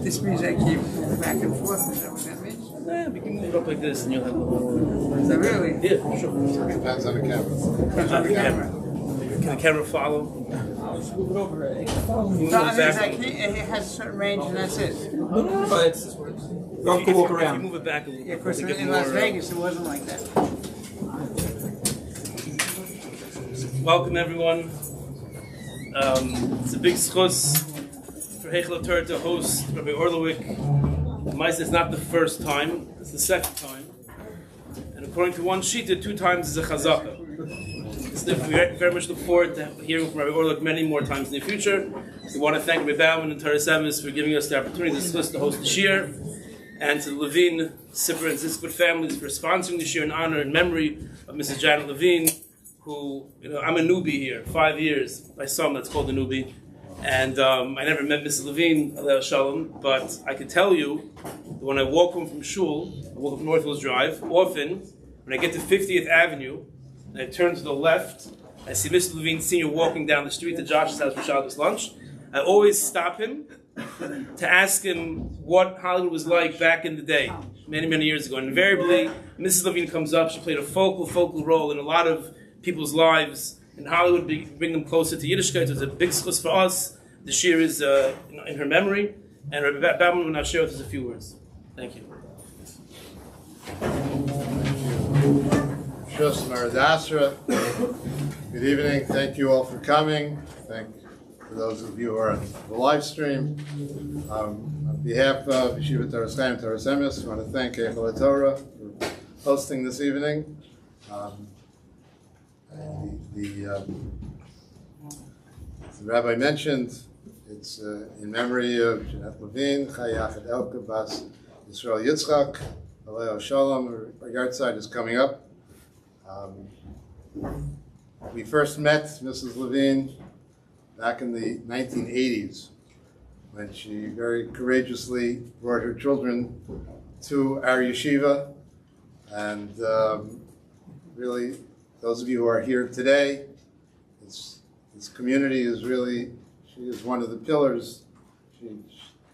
This means I keep back and forth, is that what that means? Yeah, we can move it up like this and you'll have a little... Is that really? Yeah, sure. Depends on the camera. Depends on the camera. Can the camera follow? No, I mean, it has a certain range and that's it. But it's If walk you around. move it back a little Yeah, bit, of course, to get in more, Las Vegas it wasn't like that. welcome everyone. It's a big schus for Heichel Torah to host Rabbi Orlowek. It's not the first time, it's the second time. And according to one Shlita, 2 times is a chazaka. We very much look forward to hearing from Rabbi Orlowek many more times in the future. We want to thank Rabbi Bauman and Torah Semis for giving us the opportunity to host the Shir, and to the Levine, Sipper, and Ziskut families for sponsoring the Shir in honor and memory of Mrs. Janet Levine, who, I'm a newbie here, 5 years. My son, that's called a newbie. And I never met Mrs. Levine, Aleh Shalom, but I can tell you that when I walk home from shul, I walk up North Hills Drive, often, when I get to 50th Avenue, and I turn to the left, I see Mr. Levine Sr. walking down the street to Josh's house for Shabbos lunch. I always stop him to ask him what Hollywood was like back in the day, many, many years ago. And invariably, Mrs. Levine comes up. She played a focal role in a lot of people's lives in Hollywood, bring them closer to Yiddishkeit. It was a big schus for us. The shir is in her memory. And Rabbi Bauman will now share with us a few words. Thank you. Shus Maradasra. Good evening. Thank you all for coming. Thank those of you who are on the live stream. On behalf of Yeshiva Torah Chaim Torah Semis, I want to thank Heichel Torah for hosting this evening. As the rabbi mentioned, it's in memory of Janet Levine, Chayachet Elke Bas Yisrael Yitzchak, Aleo Shalom. Our yard side is coming up. We first met Mrs. Levine back in the 1980s when she very courageously brought her children to our yeshiva. And really, those of you who are here today, this community is really, she is one of the pillars.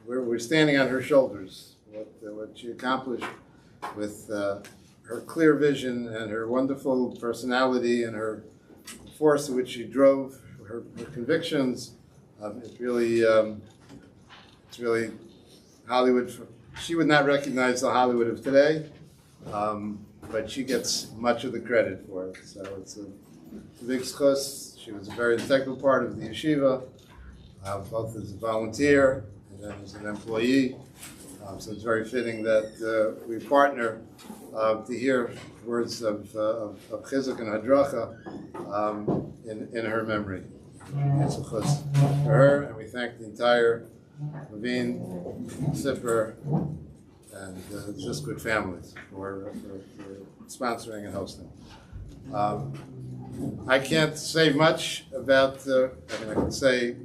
We're standing on her shoulders. What she accomplished with her clear vision and her wonderful personality and her force in which she drove, her convictions. It's really Hollywood. She would not recognize the Hollywood of today, but she gets much of the credit for it. So it's a big schus. She was a very integral part of the yeshiva, both as a volunteer and then as an employee. So it's very fitting that we partner to hear words of Chizuk and Hadracha in her memory. It's a chus for her, and we thank the entire Levine, Sipper, and Ziskut families for sponsoring and hosting. I can't say much about, I can say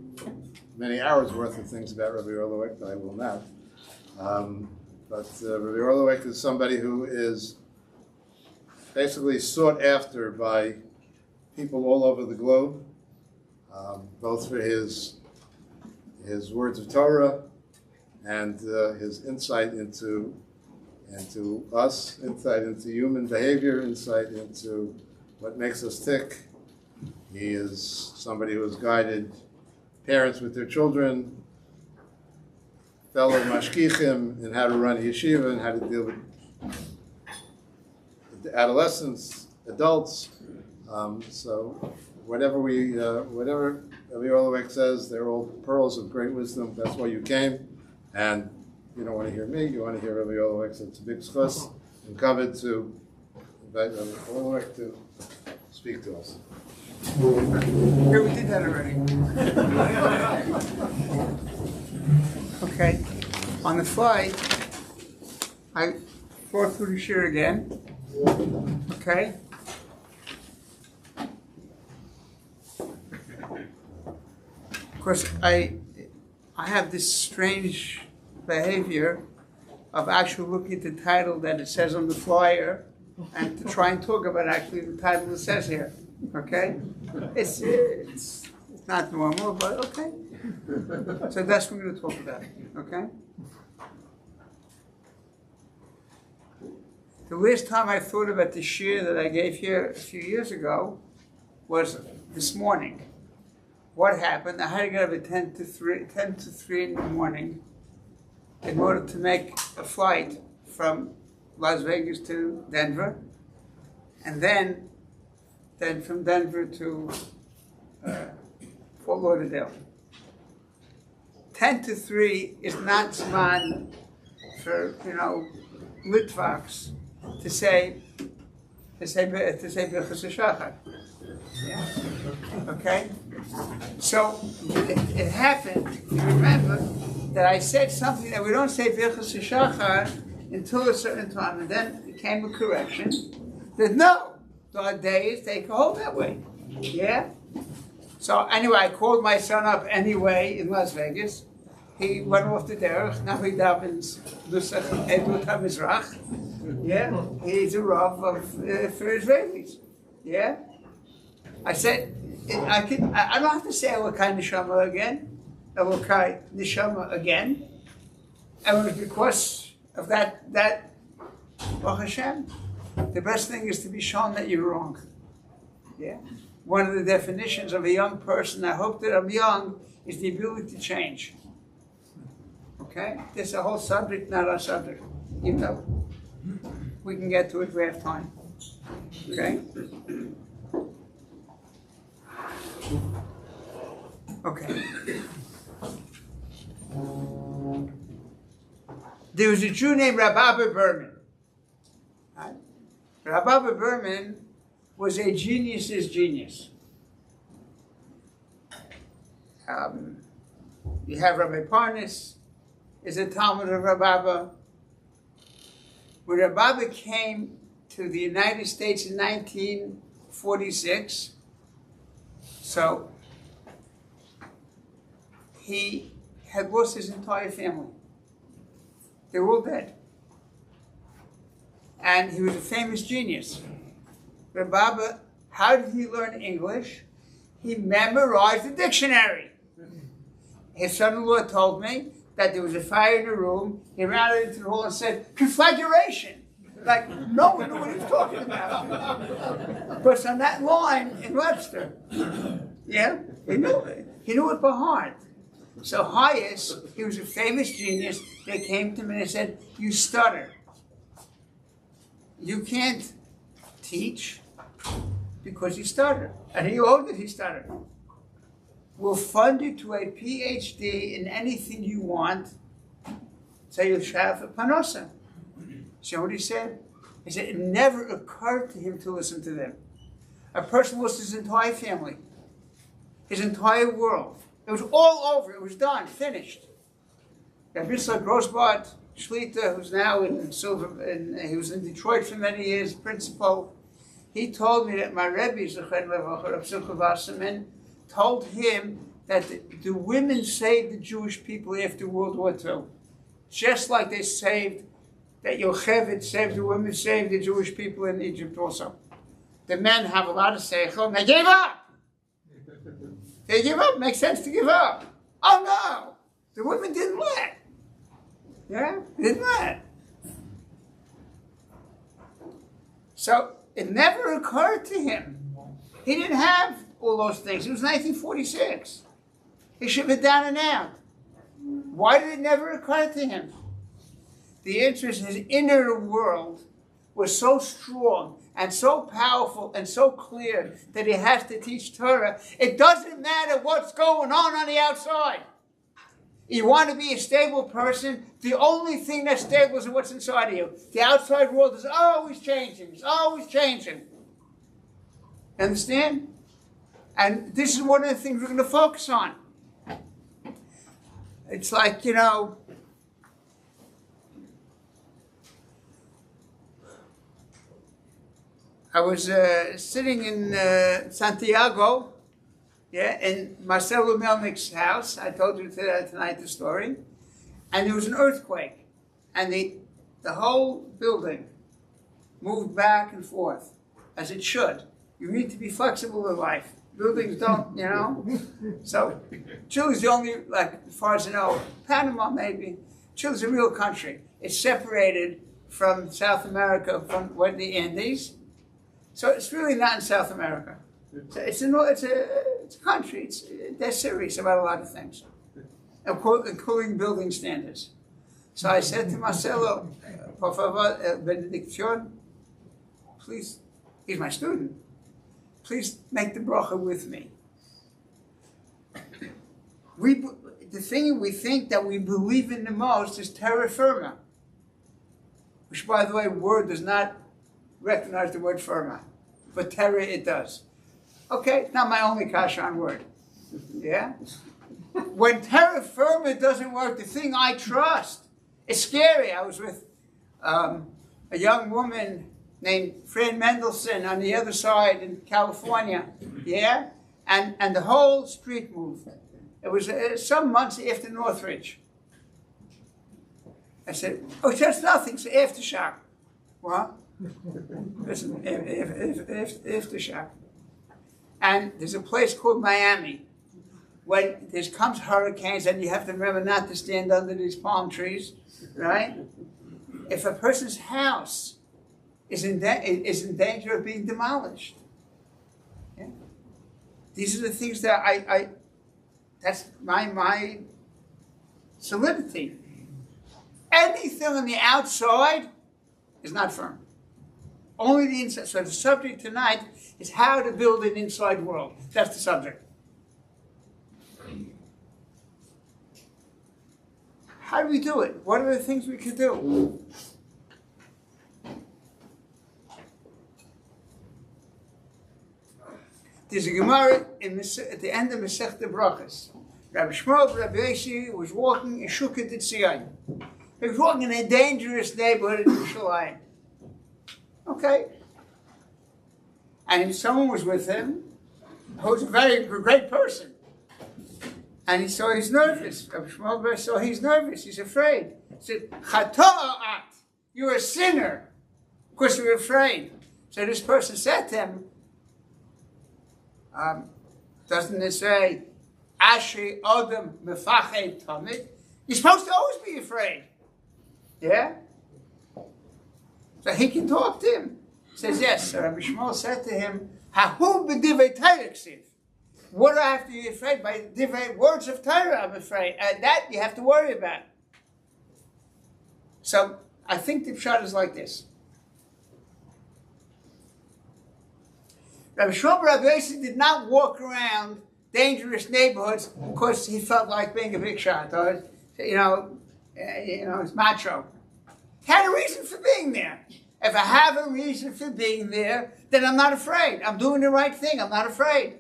many hours worth of things about Rabbi Orlowek, but I will not. But Rabbi Orlowek is somebody who is basically sought after by people all over the globe, both for his words of Torah and his insight into us, insight into human behavior, insight into what makes us tick. He is somebody who has guided parents with their children, fellow mashkichim in how to run a yeshiva and how to deal with adolescents, adults. So whatever Rabbi Orlowek says, they're all pearls of great wisdom. That's why you came. And you don't want to hear me, you want to hear Rabbi Orlowek. So it's a big schus and covered to invite Rabbi Orlowek to speak to us. Here, we did that already. Okay. On the flight, I flew through the shir again. Okay. Of course, I have this strange behavior of actually looking at the title that it says on the flyer and to try and talk about actually the title that says here. Okay? It's not normal, but okay. So that's what we're going to talk about. Okay? The last time I thought about the shir that I gave here a few years ago was this morning. What happened? I had to get up at 10 to 3 in the morning in order to make a flight from Las Vegas to Denver, and then from Denver to Fort Lauderdale. 10 to 3 is not zman for Litvax to say Birchas HaShachar. Yeah. Okay. So it happened. You remember that I said something that we don't say Birchas HaShachar until a certain time, and then it came a correction that no, there are days they can hold that way. Yeah. So anyway, I called my son up anyway in Las Vegas. He went off the derech. Now he davens Nusach Edut HaMizrach. Yeah. He's a Rav for Israelis. Yeah. I said, I don't have to say Elokai Neshama again, Elokai Neshama again. And it was because of that, Baruch Hashem, the best thing is to be shown that you're wrong. Yeah. One of the definitions of a young person, I hope that I'm young, is the ability to change. Okay? This is a whole subject, not our subject. Even though we can get to it, we have time. Okay? Okay. There was a Jew named Rabbi Berman. Right? Rabbi Berman was a genius's genius. You have Rabbi Parnas, is a Talmud of Rabbi. When Rabbi came to the United States in 1946, so he had lost his entire family. They were all dead. And he was a famous genius. Rabbi, how did he learn English? He memorized the dictionary. His son-in-law told me that there was a fire in the room. He ran out into the hall and said, "Conflagration." Like, no one knew what he was talking about. Because on that line in Webster, yeah, he knew it by heart. So Hayes, he was a famous genius. They came to me and they said, "You stutter. You can't teach because you stutter." And he owed it, he stuttered. "We'll fund you to a PhD in anything you want, so you'll have a panosa." See what he said? He said it never occurred to him to listen to them. A person lost his entire family, his entire world. It was all over. It was done, finished. Rabbi Grossbart, Shlita, who's now in he was in Detroit for many years, principal. He told me that my Rebbe, told him that the women saved the Jewish people after World War II. Just like they saved, that Yocheved saved the women, saved the Jewish people in Egypt also. the men have a lot of seichel, and they gave up. They give up. Makes sense to give up. Oh no, the women didn't let. Yeah, didn't let. So it never occurred to him. He didn't have all those things. It was 1946. He should have been down and out. Why did it never occur to him? The answer is his inner world was so strong and so powerful and so clear that he has to teach Torah. It doesn't matter what's going on the outside. You want to be a stable person, the only thing that's stable is what's inside of you. The outside world is always changing. It's always changing. Understand? And this is one of the things we're going to focus on. It's like, you know, I was sitting in Santiago, yeah, in Marcelo Melnick's house. I told you tonight the story. And there was an earthquake. And the whole building moved back and forth, as it should. You need to be flexible in life. Buildings don't, you know. So Chile's the only, like, as far as I know, Panama maybe. Chile's a real country. It's separated from South America from the Andes. So it's really not in South America. It's a country. They're serious about a lot of things, including building standards. So I said to Marcelo, por favor, benediction, please, he's my student, please make the bracha with me. The thing we think that we believe in the most is terra firma, which, by the way, word does not recognize the word firma, but terra it does. Okay, it's not my only kasha on word. Yeah? When terra firma doesn't work, the thing I trust, it's scary. I was with a young woman named Fran Mendelson on the other side in California, yeah? And the whole street moved. It was some months after Northridge. I said, oh, it's just nothing, it's aftershock. What? Listen, aftershock. And there's a place called Miami. When there comes hurricanes, and you have to remember not to stand under these palm trees, right? If a person's house is in danger of being demolished. Yeah? These are the things that that's my solidity. Anything on the outside is not firm. Only the inside. So the subject tonight is how to build an inside world. That's the subject. How do we do it? What are the things we could do? There's a Gemara at the end of Masechta Brachos. Rabbi Shmuel, Rabbi Yosi was walking in Shukah D'Tzion. He was walking in a dangerous neighborhood in Yerushalayim. Okay. And someone was with him who was a very great person. And he saw he's nervous. Rabbi Shmuel saw he's nervous. He's afraid. He said, Chato'at, you're a sinner. Of course, you're afraid. So this person said to him, doesn't it say, Asher Odom Mefached Tamid? You're supposed to always be afraid. Yeah? So he can talk to him. He says, yes. So Rabbi Shmuel said to him, Hahu b'divrei Torah ksiv. What do I have to be afraid? By divrei words of Torah, I'm afraid. That you have to worry about. So I think the pshat is like this. Rabbi Shmuel Rabbi Yosi did not walk around dangerous neighborhoods because he felt like being a big shot, or it's macho. He had a reason for being there. If I have a reason for being there, then I'm not afraid. I'm doing the right thing. I'm not afraid.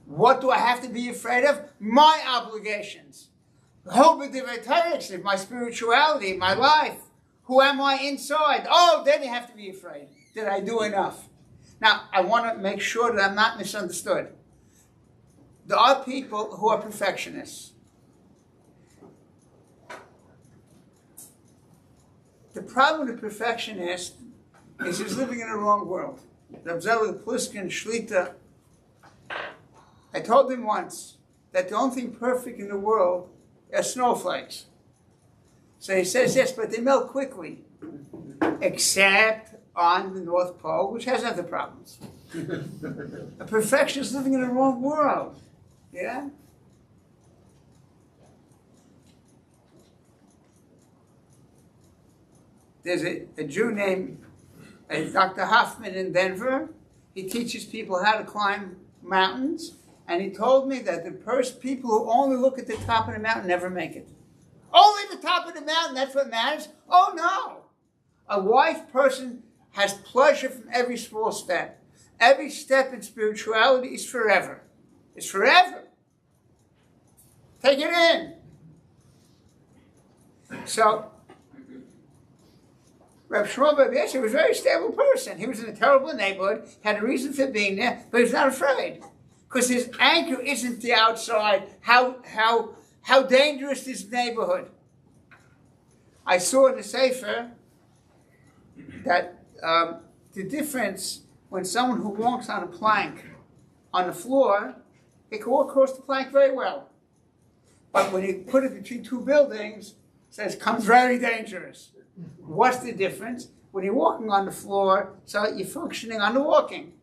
What do I have to be afraid of? My obligations. My spirituality, my life. Who am I inside? Oh, then you have to be afraid. Did I do enough? Now, I want to make sure that I'm not misunderstood. There are people who are perfectionists. The problem with the perfectionist is he's living in the wrong world. The observer, the Pliskin, Shlita. I told him once that the only thing perfect in the world are snowflakes. So he says, yes, but they melt quickly, except on the North Pole, which has other problems. A perfectionist living in the wrong world. Yeah? There's a Jew named Dr. Hoffman in Denver. He teaches people how to climb mountains. And he told me that the people who only look at the top of the mountain never make it. Only the top of the mountain, that's what matters? Oh no! A wise person has pleasure from every small step. Every step in spirituality is forever. It's forever. Take it in. So, Reb Shmuel Bar Yosef was a very stable person. He was in a terrible neighborhood, had a reason for being there, but he was not afraid. Because his anchor isn't the outside, how dangerous this neighborhood. I saw in the Sefer that the difference when someone who walks on a plank on the floor, he can walk across the plank very well. But when you put it between two buildings, it says, comes very dangerous. What's the difference? When you're walking on the floor, so you're functioning on the walking.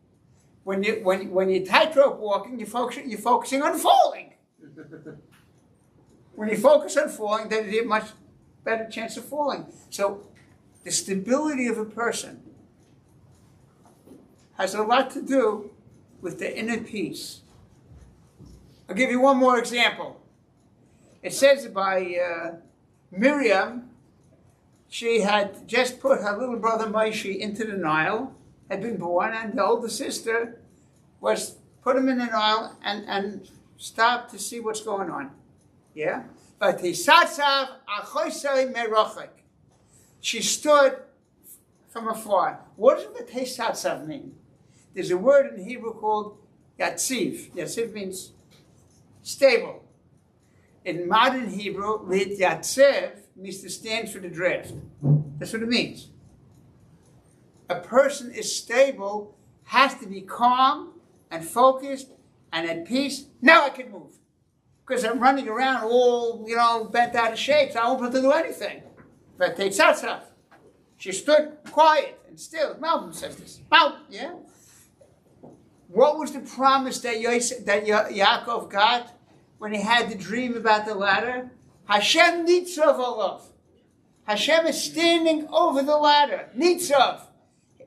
When you're tightrope walking, you're focusing on falling. When you focus on falling, then you have a much better chance of falling. So the stability of a person has a lot to do with the inner peace. I'll give you one more example. It says by Miriam, she had just put her little brother Moshe into the Nile, had been born, and the older sister was put him in the Nile and stopped to see what's going on. Yeah? But she stood from afar. What does the Tesatzav mean? There's a word in Hebrew called Yatziv. Yatziv means stable. In modern Hebrew, Lit Yatzev means to stand for the draft. That's what it means. A person is stable, has to be calm and focused and at peace. Now I can move. Because I'm running around all, bent out of shape, so I won't be able to do anything. But Tetzatzav, she stood quiet and still. Malcolm says this. Yeah? What was the promise that Yaakov got when he had the dream about the ladder? Hashem Nitzov Olav. Hashem is standing over the ladder. Nitzov.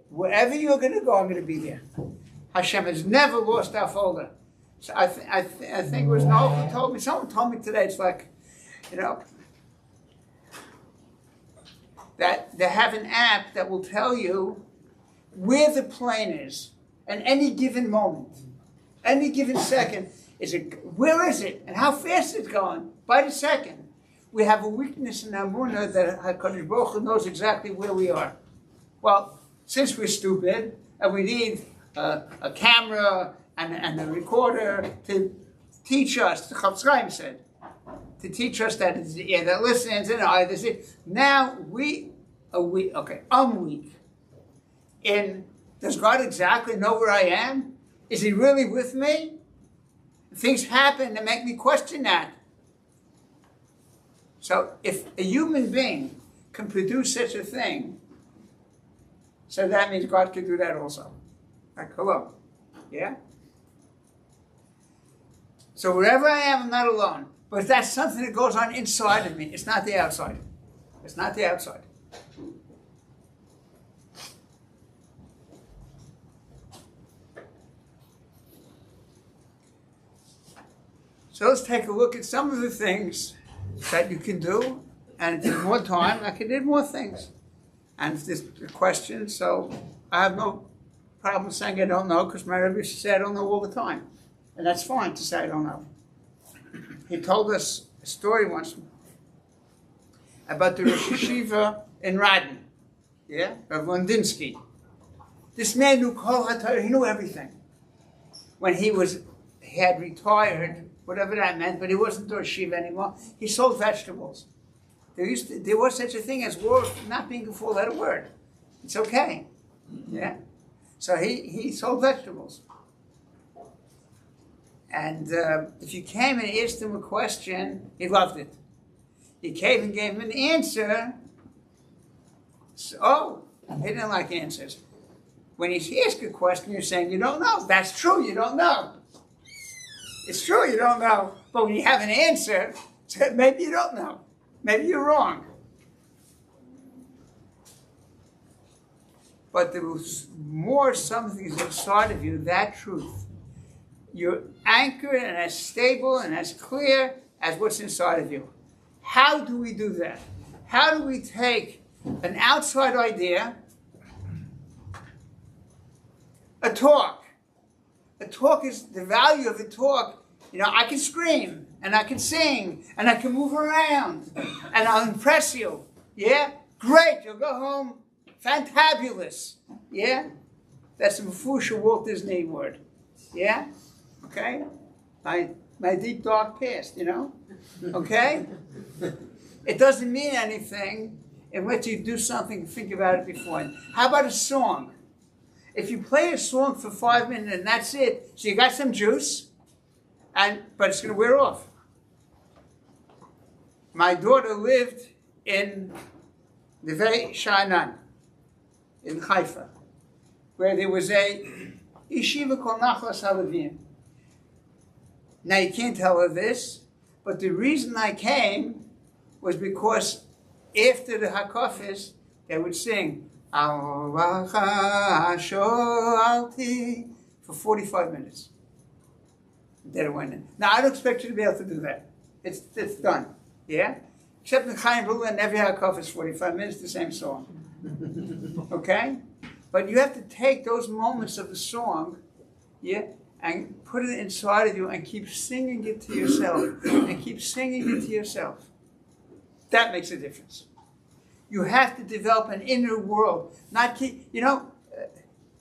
Wherever you're going to go, I'm going to be there. Hashem has never lost our folder. So I think it was Noach who told me. Someone told me today. It's like, that they have an app that will tell you where the plane is at any given moment, any given second. Where is it, and how fast it's going by the second? We have a weakness in our munah that HaKadosh Baruch Hu knows exactly where we are. Well, since we're stupid and we need a camera and a recorder to teach us, the Chafetz Chaim said, to teach us that it's the ear that listens and the eye that sees. Now I'm weak. Does God exactly know where I am? Is He really with me? Things happen that make me question that. So if a human being can produce such a thing, so that means God can do that also. Like, hello. Yeah? So wherever I am, I'm not alone. But that's something that goes on inside of me. It's not the outside. It's not the outside. So let's take a look at some of the things that you can do. And if there's more time, I can do more things. And if there's a question, so I have no problem saying I don't know, because my Rebbe said I don't know all the time. And that's fine to say I don't know. He told us a story once about the Rosh Yeshiva in Radin. Yeah? Rav Londinsky. This man knew Kol HaTorah, he knew everything. When he had retired, whatever that meant, but he wasn't a Rosh Yeshiva anymore, he sold vegetables. There was such a thing as war not being a four-letter word. It's okay. Yeah. So he sold vegetables. And if you came and asked him a question, he loved it. You came and gave him an answer. So, he didn't like answers. When he asks a question, you're saying you don't know. That's true, you don't know. It's true, you don't know. But when you have an answer, maybe you don't know. Maybe you're wrong. But there was more something inside of you, that truth. You're anchored and as stable and as clear as what's inside of you. How do we do that? How do we take an outside idea, a talk? A talk is the value of a talk. You know, I can scream and I can sing and I can move around and I'll impress you. Yeah? Great, you'll go home fantabulous. Yeah? That's a Mefusha Walt Disney word. Yeah? Okay? My deep dark past, you know? Okay? It doesn't mean anything unless you do something and think about it before. How about a song? If you play a song for 5 minutes and that's it, so you got some juice, but it's going to wear off. My daughter lived in Neve Sha'anan in Haifa, where there was a yeshiva called Nachlas HaLevim. Now you can't tell her this, but the reason I came was because after the Hakafis, they would sing for 45 minutes. Then it went in. Now I don't expect you to be able to do that. It's done. Yeah? Except in Chaim Bula and every Hakafis is 45 minutes, the same song. Okay? But you have to take those moments of the song, yeah, and put it inside of you and keep singing it to yourself. And keep singing it to yourself. That makes a difference. You have to develop an inner world. Not keep,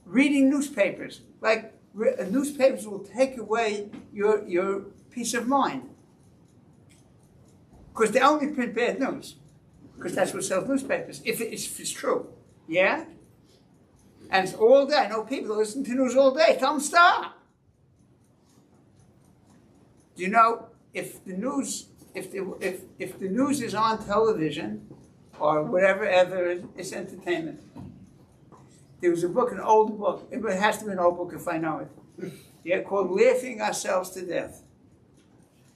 reading newspapers. Like, newspapers will take away your peace of mind. Because they only print bad news. Because that's what sells newspapers, if it's true. Yeah? And it's all day. I know people who listen to news all day. Tell them stop. Do you know, if the news is on television, or whatever other it's entertainment. There was a book, an old book. It has to be an old book if I know it. Yeah, called Laughing Ourselves to Death.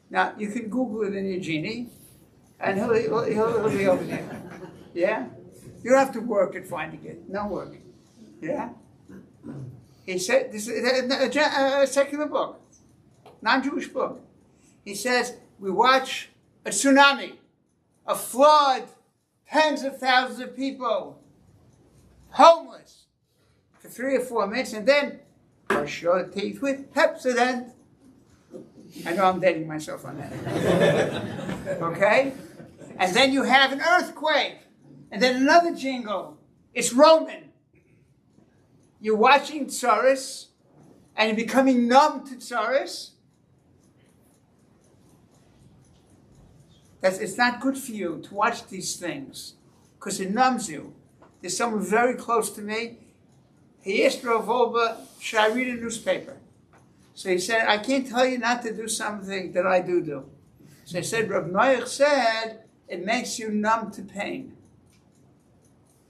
Now, you can Google it in your genie, and he'll be over there. Yeah? You don't have to work at finding it. No work. Yeah? He said, this is a secular book, non-Jewish book. He says, we watch a tsunami, a flood, tens of thousands of people, homeless, for 3 or 4 minutes, and then brush your teeth with Pepsodent. I know I'm dating myself on that. Okay? And then you have an earthquake, and then another jingle. It's Roman. You're watching Tsaris, and you're becoming numb to Tsaris. It's not good for you to watch these things because it numbs you. There's someone very close to me. He asked Rav Wolbe, should I read a newspaper? So he said, I can't tell you not to do something that I do. So I said, Rav Noach said, it makes you numb to pain.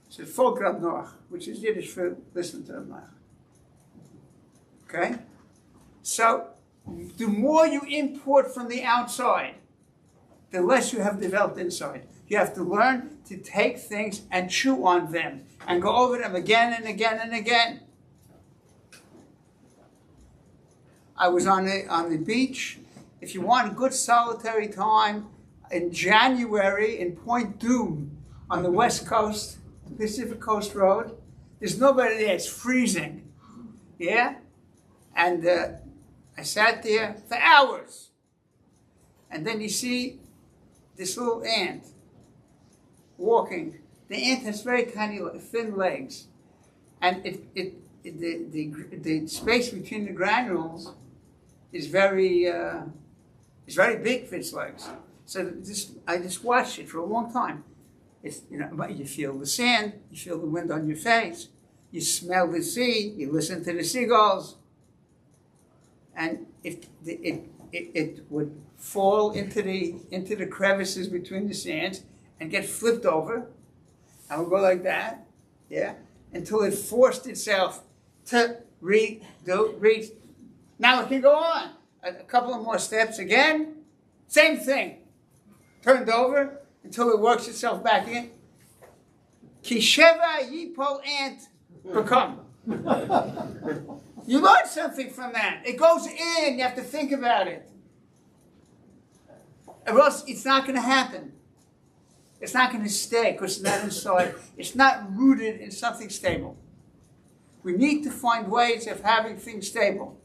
So Folk Rav Noach, which is Yiddish for listen to Rav Noach. Okay? So the more you import from the outside, the less you have developed inside. You have to learn to take things and chew on them and go over them again and again and again. I was on the beach. If you want a good solitary time, in January in Point Doom on the West Coast, Pacific Coast Road, there's nobody there. It's freezing. Yeah? And I sat there for hours. And then you see this little ant walking. The ant has very tiny, thin legs, and the space between the granules is very big for its legs. So I just watched it for a long time. It's, you feel the sand, you feel the wind on your face, you smell the sea, you listen to the seagulls, and it would fall into the crevices between the sands and get flipped over, and would go like that, yeah, until it forced itself to reach. Now it can go on. A couple of more steps again, same thing. Turned over until it works itself back in. Kisheva yipol ant become. You learn something from that. It goes in. You have to think about it. Or else it's not going to happen. It's not going to stay because it's not inside. It's not rooted in something stable. We need to find ways of having things stable.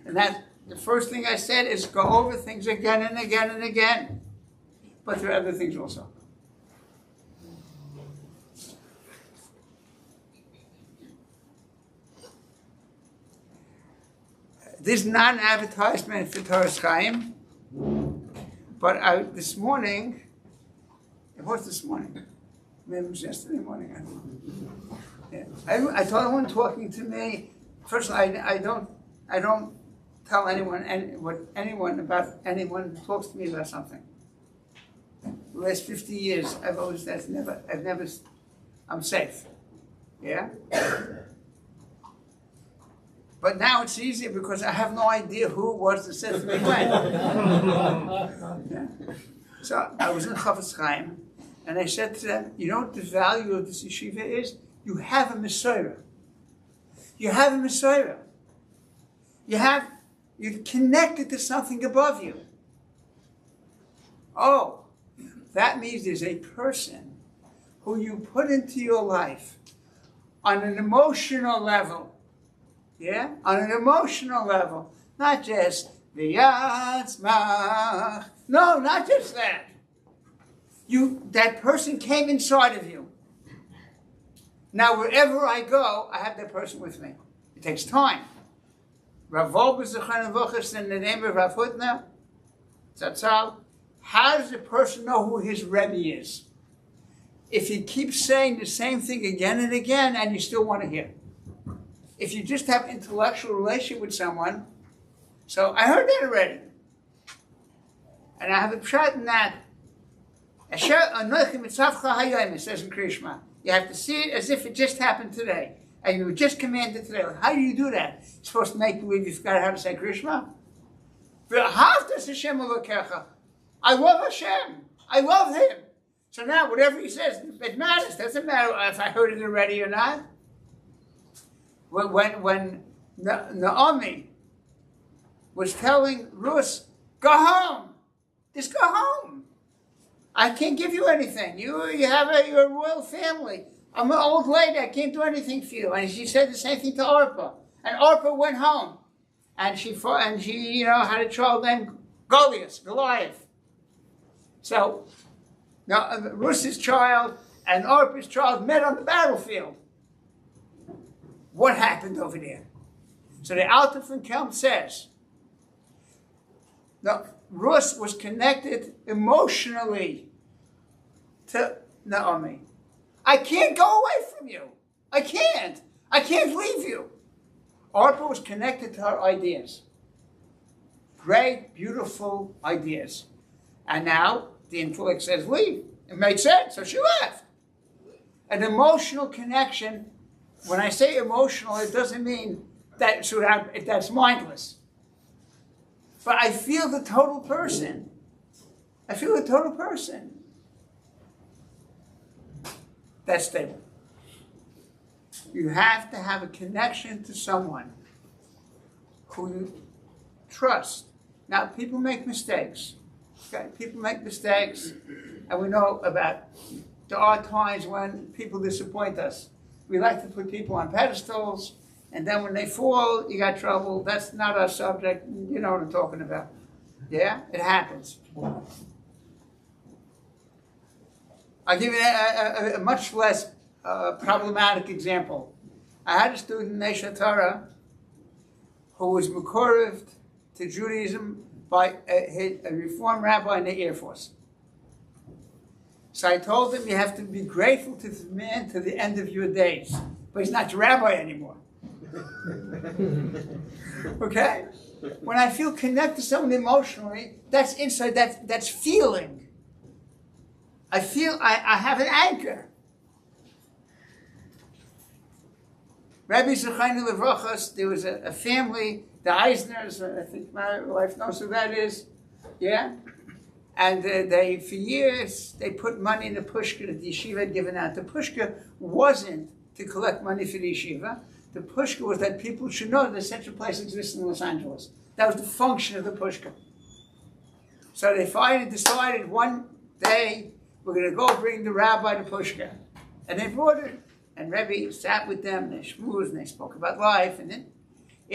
And that the first thing I said is go over things again and again and again. But there are other things also. This is not an advertisement for Torah's Chaim, but this morning, it was this morning, maybe it was yesterday morning, I don't know. Yeah. I told everyone talking to me, first of all, I don't tell anyone about anyone who talks to me about something. The last 50 years, I'm safe. Yeah? But now it's easier because I have no idea who it was that said to me when. Yeah? So I was in Chafetz Chaim, and I said to them, you know what the value of this yeshiva is? You have a Messiah. You have a Messiah. You're connected to something above you. Oh, that means there's a person who you put into your life on an emotional level. Yeah? On an emotional level. Not just v'yatzmach. No, not just that. That person came inside of you. Now, wherever I go, I have that person with me. It takes time. Rav Volber's in the name of Rav Hutner, Zatzal. How does a person know who his Rebbe is? If he keeps saying the same thing again and again and you still want to hear. If you just have intellectual relationship with someone, so I heard that already. And I have a pshat in that. It says in Krishma. You have to see it as if it just happened today. And you were just commanded today. How do you do that? You're supposed to make believe you forgot how to say Krishma? I love Hashem. I love Him. So now, whatever He says, it matters. Doesn't matter if I heard it already or not. When Naomi was telling Ruth, go home. Just go home. I can't give you anything. You're a royal family. I'm an old lady. I can't do anything for you. And she said the same thing to Orpah. And Orpah went home. And she had a child named Goliath. So, now Ruth's child and Orpah's child met on the battlefield. What happened over there? So the Alter from Kelm says, now, Ruth was connected emotionally to Naomi. I can't go away from you. I can't leave you. Orpah was connected to her ideas. Great, beautiful ideas. And now the intellect says leave. It made sense, so she left. An emotional connection, when I say emotional, it doesn't mean that's mindless. But I feel the total person. That's stable. You have to have a connection to someone who you trust. Now, people make mistakes. Okay? People make mistakes, and we know there are times when people disappoint us. We like to put people on pedestals, and then when they fall, you got trouble. That's not our subject. You know what I'm talking about. Yeah? It happens. I'll give you a much less problematic example. I had a student in Nesha Torah who was Mekorived to Judaism by a Reform rabbi in the Air Force. So I told him, you have to be grateful to the man to the end of your days. But he's not your rabbi anymore. Okay? When I feel connected to someone emotionally, that's inside, that's feeling. I feel I have an anchor. Rabbi Zechainu Levrachas, there was a family, the Eisners, I think my wife knows who that is, yeah? And they, for years, they put money in the pushka that the yeshiva had given out. The pushka wasn't to collect money for the yeshiva. The pushka was that people should know that such a place exists in Los Angeles. That was the function of the pushka. So they finally decided one day, we're going to go bring the rabbi the pushka. And they brought it. And Rebbe sat with them, and they schmoozed, and they spoke about life. And then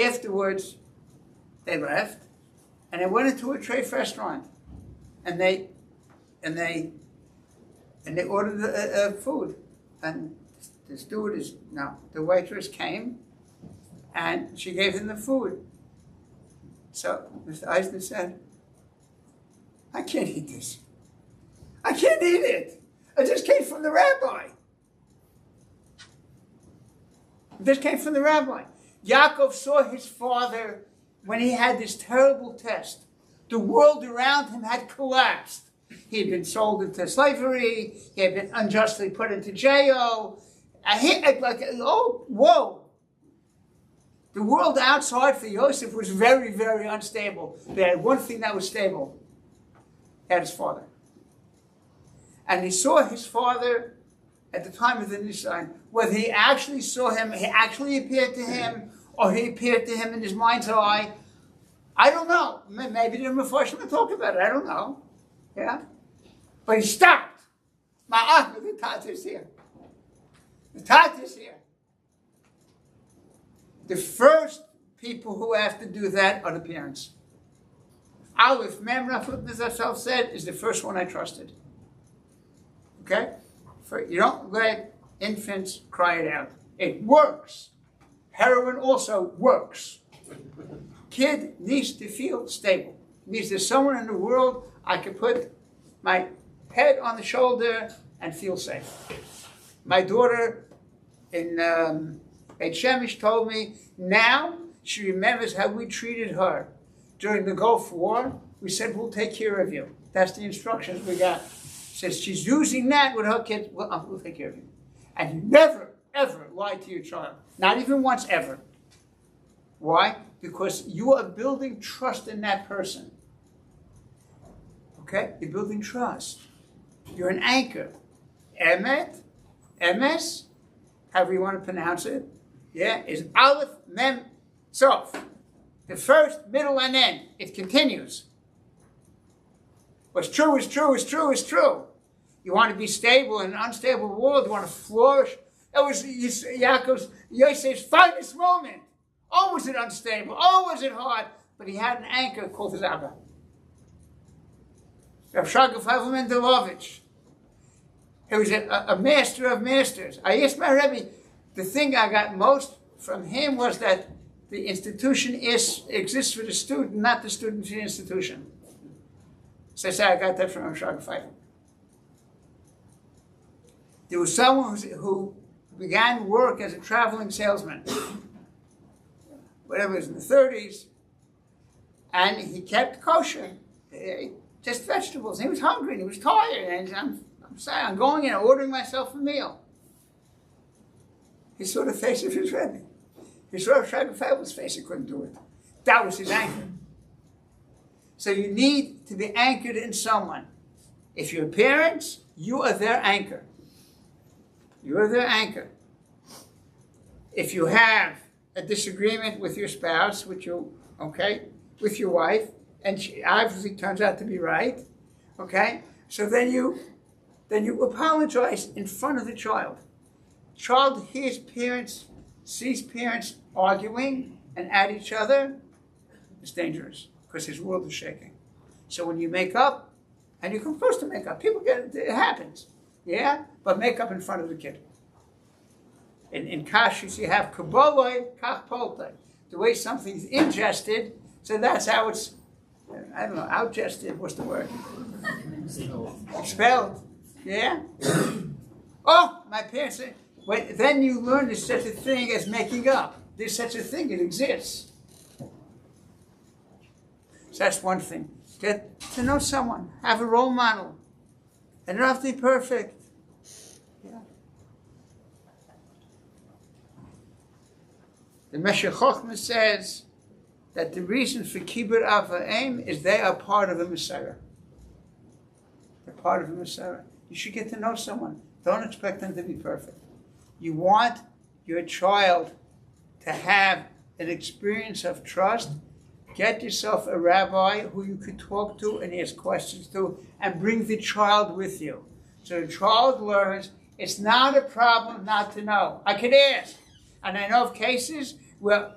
afterwards, they left. And they went into a treif restaurant. And they ordered food. And the waitress came, and she gave them the food. So Mr. Eisner said, I can't eat this. I can't eat it. It just came from the rabbi. This came from the rabbi. Yaakov saw his father when he had this terrible test. The world around him had collapsed. He had been sold into slavery. He had been unjustly put into jail. Whoa. The world outside for Yosef was very, very unstable. They had one thing that was stable. He had his father. And he saw his father at the time of the Nisan. Whether he actually saw him, he actually appeared to him, or he appeared to him in his mind's eye, I don't know. Maybe the Mephoshim will talk about it. I don't know. Yeah? But he stopped. The Tat is here. The Tat is here. The first people who have to do that are the parents. Aleph, Mem, Rafut, as ourself said, is the first one I trusted. Okay? You don't let infants cry it out. It works. Heroin also works. Kid needs to feel stable. Needs there's somewhere in the world I can put my head on the shoulder and feel safe. My daughter in Beit Shemesh told me now she remembers how we treated her during the Gulf War. We said, we'll take care of you. That's the instructions we got. Says she's using that with her kids. Well, we'll take care of you. And you never, ever lie to your child. Not even once, ever. Why? Because you are building trust in that person. Okay? You're building trust. You're an anchor. Emet, Emes, however you want to pronounce it, yeah, is Aleph, Mem, Sof. The first, middle, and end. It continues. What's true is true is true is true. You want to be stable in an unstable world. You want to flourish. That was Yaakov's, Yosef's finest moment. Oh, was it unstable? Oh, was it hard? But he had an anchor called his Abba. Rav Shagaf Mendelovich. He was a master of masters. I asked my Rebbe, the thing I got most from him was that the institution exists for the student, not the student for the institution. So I say I got that from Rav Shagaf. There was someone who began work as a traveling salesman. Whatever, it was in the 30s. And he kept kosher. Just vegetables. He was hungry and he was tired. And I'm going in and ordering myself a meal. He saw the face of his Rebbe. He saw Shagafab's face. He couldn't do it. That was his anchor. So you need to be anchored in someone. If you're parents, you are their anchor. You are their anchor. If you have a disagreement with your spouse, with your wife, and she obviously turns out to be right, okay? So then you apologize in front of the child. Child hears parents, sees parents arguing and at each other. It's dangerous because his world is shaking. So when you make up, and you're supposed to make up, people get it, it happens, yeah? But make up in front of the kid. In Kashus, you have Kabbaloi, Kach Poltei. The way something's ingested, so that's how it's, I don't know, outgested, what's the word? Expelled. Yeah? Oh, my parents said, then you learn there's such a thing as making up. There's such a thing, it exists. So that's one thing. Get to know someone, have a role model. And you don't have to be perfect. Yeah. The Meshech Chochmah says that the reason for Kibbur Av V'Em is they are part of a Messiah. They're part of a Messiah. You should get to know someone. Don't expect them to be perfect. You want your child to have an experience of trust. Get yourself a rabbi who you could talk to and ask questions to, and bring the child with you. So the child learns it's not a problem not to know. I could ask. And I know of cases where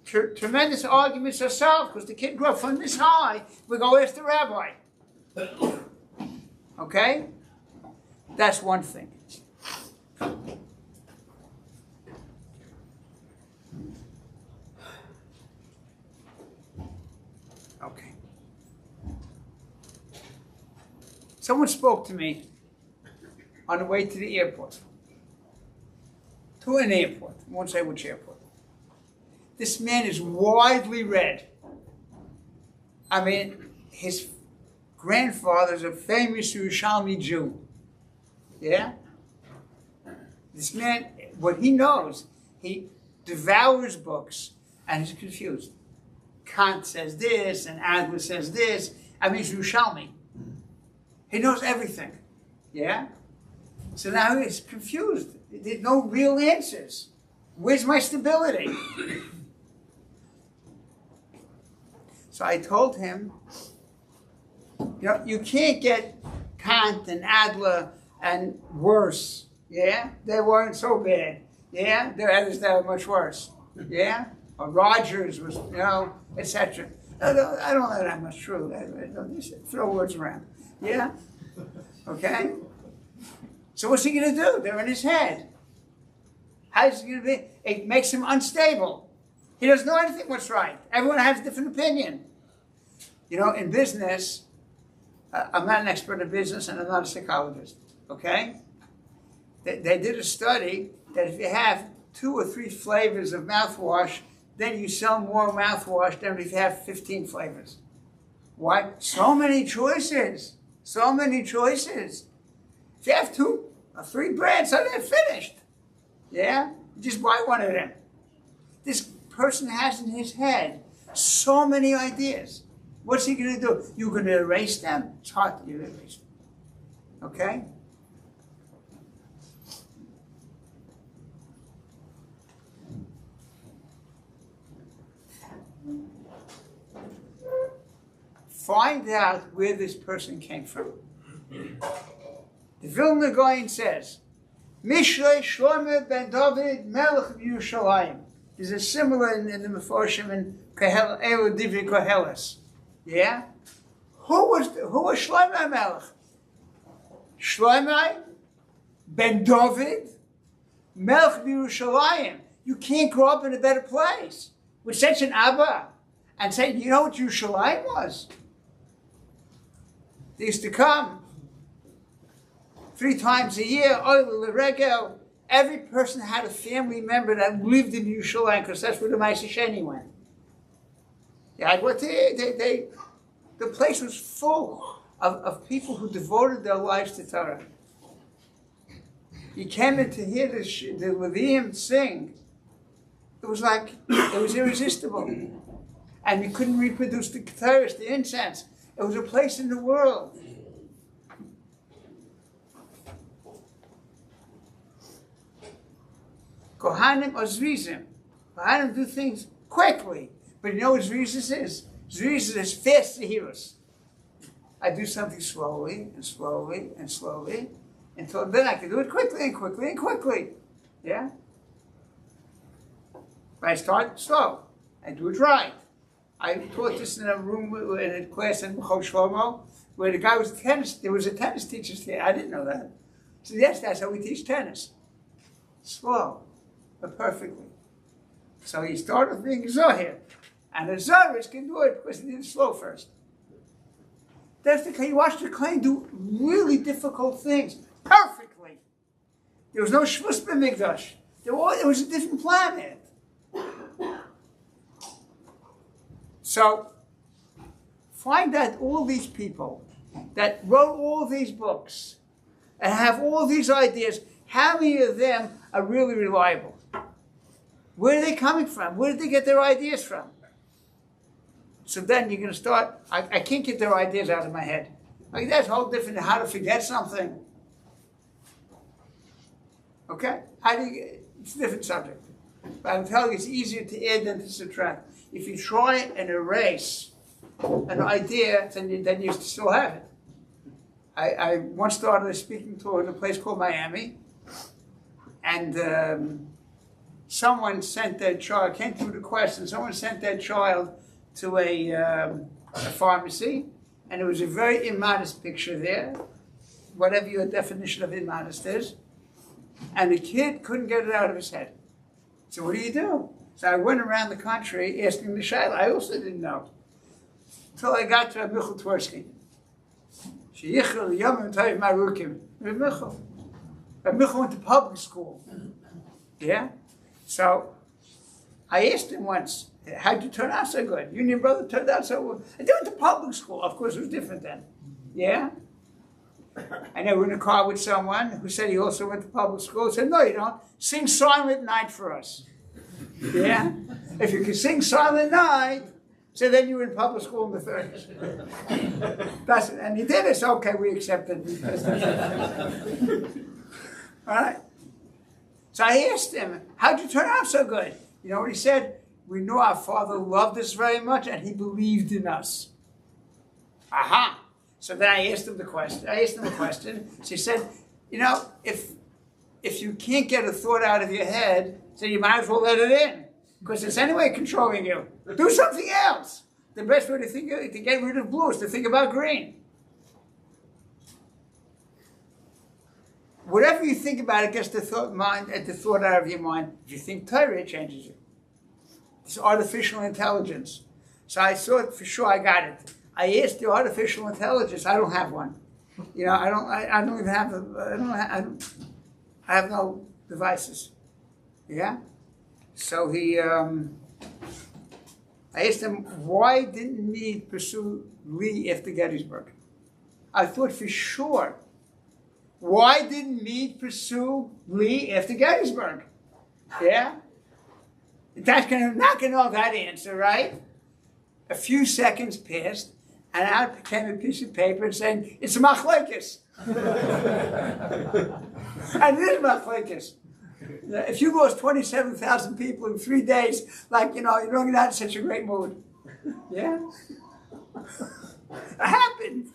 tremendous arguments are solved because the kid grew up from this high. We go ask the rabbi. Okay? That's one thing. Okay. Someone spoke to me on the way to the airport. To an airport. I won't say which airport. This man is widely read. I mean, his grandfather's a famous Yerushalmi Jew. Yeah? This man, what he knows, he devours books and he's confused. Kant says this and Adler says this. I mean, he's Yerushalmi. He knows everything. Yeah? So now he's confused. There's no real answers. Where's my stability? So I told him, you can't get Kant and Adler and worse. Yeah? They weren't so bad. Yeah? There are others that are much worse. Yeah? Or Rogers was, etc. I don't know that much true. I don't just throw words around. Yeah? Okay? So what's he going to do? They're in his head. How's it going to be? It makes him unstable. He doesn't know anything what's right. Everyone has a different opinion. In business, I'm not an expert in business and I'm not a psychologist. Okay? They did a study that if you have 2 or 3 flavors of mouthwash, then you sell more mouthwash than if you have 15 flavors. Why? So many choices. So many choices. If you have 2 or 3 brands, so they're finished. Yeah? You just buy one of them. This person has in his head so many ideas. What's he going to do? You're going to erase them? It's hard to erase them. Okay? Find out where this person came from. The Vilna Gaon says, Mishlei Shlomo ben David Melech Yerushalayim. There's a similar in the Meforshim in Elu Divrei Koheles. Yeah? Who was Shlomo Melech? Shlomo ben David Melech Yerushalayim. You can't grow up in a better place with such an Abba and say, you know what Yerushalayim was? They used to come 3 times a year, every person had a family member that lived in Yerushalayim because that's where the Ma'aseh Sheni went. Yeah, the place was full of people who devoted their lives to Torah. You came in to hear the Leviim sing. It was irresistible. And you couldn't reproduce the Torah, the incense. It was a place in the world. Kohanim or Zvizim. Kohanim do things quickly. But you know what Zvizis is? Zvizis is fast heroes. I do something slowly and slowly and slowly until then I can do it quickly and quickly and quickly. Yeah? But I start slow. I do it right. I taught this in a room, in a class in Chol Shlomo, where the guy was there was a tennis teacher there. I didn't know that. So yes, that's how we teach tennis. Slow, but perfectly. So he started with being a Zohar. And the Zoharists can do it because he did it slow first. That's the Kohen. You watch the Kohen do really difficult things. perfectly. There was no Shvus B'Mikdash. It was a different planet. So, find out all these people that wrote all these books and have all these ideas, how many of them are really reliable? Where are they coming from? Where did they get their ideas from? So then you're going to start, I can't get their ideas out of my head. Like that's a whole different, how to forget something. Okay? It's a different subject. But I'm telling you, it's easier to add than to subtract. If you try and erase an idea, then you still have it. I once started a speaking tour in a place called Miami, and someone sent their child, came through the question, someone sent their child to a pharmacy, and there was a very immodest picture there, whatever your definition of immodest is, and the kid couldn't get it out of his head. So what do you do? So I went around the country asking the shayla. I also didn't know. Until I got to Rabbi Michal Twersky. Rabbi Michal went to public school. Yeah? So I asked him once, how'd you turn out so good? You and your brother turned out so well. I went to public school. Of course, it was different then. Yeah? And they were in a car with someone who said he also went to public school. I said, no, you don't. Sing Silent Night for us. Yeah? If you could sing Silent Night, so then you were in public school in the 30s. That's it. And he did it. So, okay, we accepted it. All right? So I asked him, how'd you turn out so good? You know what he said? We knew our father loved us very much and he believed in us. Aha! So then I asked him a question. So he said, you know, if you can't get a thought out of your head, so you might as well let it in. Because it's anyway controlling you. Do something else. The best way to get rid of blue is to think about green. Whatever you think about, it gets the thought out of your mind. If you think Torah, it changes you. It's artificial intelligence. So I thought for sure I got it. I asked the artificial intelligence. I don't have one. You know, I don't even have. I have no devices. Yeah. So I asked him, why didn't he pursue Lee after Gettysburg? I thought for sure. Why didn't Meade pursue Lee after Gettysburg? Yeah? Not going to know that answer, right? A few seconds passed, and out came a piece of paper saying, it's a machlekes. And it is machlekes. If you lost 27,000 people in 3 days, you don't get out of such a great mood. Yeah? It happened.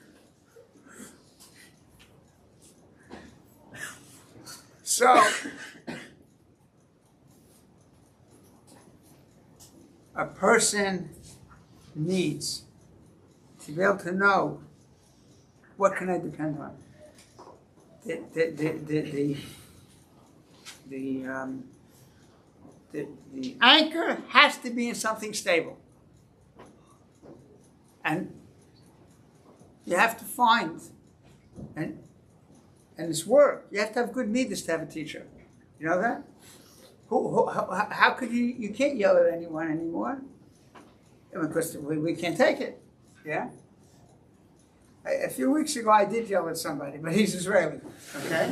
So, a person needs to be able to know, what can I depend on? The anchor has to be in something stable. And you have to find, and it's work. You have to have good midas to have a teacher. You know that? How could you can't yell at anyone anymore. Because we can't take it. Yeah? A few weeks ago I did yell at somebody, but he's Israeli. Okay?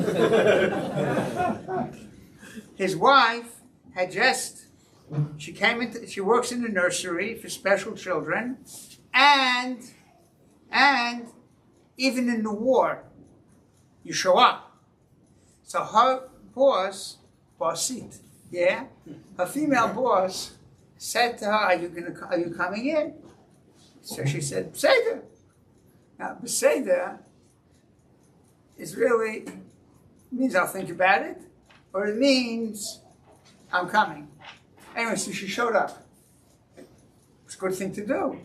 His wife had she works in the nursery for special children, and even in the war, you show up. So her bossit, yeah, her female boss said to her, are you coming in? So she said, Beseder. Now, Beseder means I'll think about it, or it means I'm coming. Anyway, so she showed up. It's a good thing to do.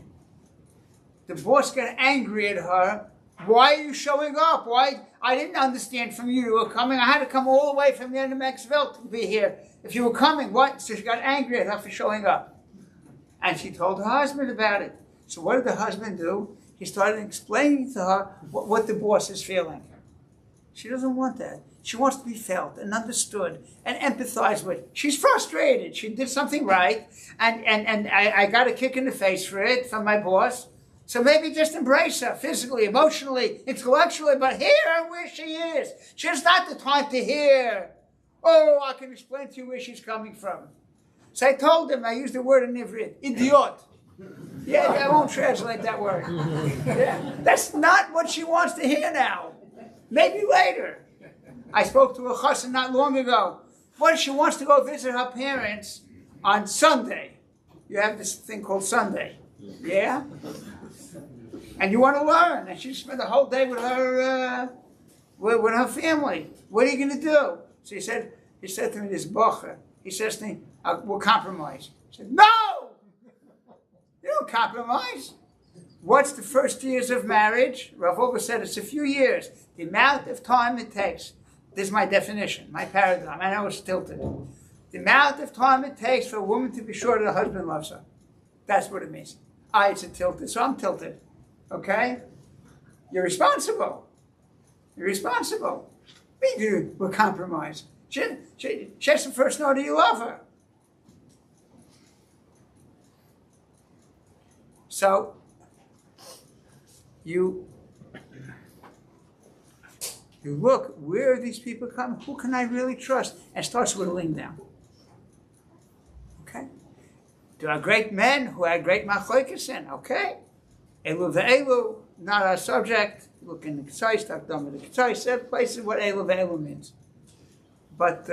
The boss got angry at her. Why are you showing up? Why? I didn't understand from you were coming. I had to come all the way from the end of Maxville to be here. If you were coming, what? So she got angry at her for showing up. And she told her husband about it. So what did the husband do? He started explaining to her what the boss is feeling. She doesn't want that. She wants to be felt and understood and empathized with. She's frustrated. She did something right, and I got a kick in the face for it from my boss. So maybe just embrace her physically, emotionally, intellectually, but hear her where she is. She has not the time to hear. Oh, I can explain to you where she's coming from. So I told him, I used the word in Ivrit, idiot. Yeah, I won't translate that word. Yeah, that's not what she wants to hear now. Maybe later. I spoke to a chassan not long ago. What if she wants to go visit her parents on Sunday? You have this thing called Sunday. Yeah? And you want to learn. And she spent the whole day with her family. What are you going to do? So he said to me, this bocher, he says to me, we'll compromise. I said, no! You don't compromise. What's the first years of marriage? Rav Olga said it's a few years. The amount of time it takes. This is my definition, my paradigm. I know it's tilted. The amount of time it takes for a woman to be sure that her husband loves her. That's what it means. It's a tilted, so I'm tilted. Okay? You're responsible. You're responsible. We'll compromise. She has to first know that you love her. So, you look, where are these people coming? Who can I really trust? And starts whittling down. Okay? There are great men who had great machlokes in. Okay? Elu ve'elu, not our subject. Look in the Ketzais, Takdom in the Ketzais, that places what Elu ve'elu means. But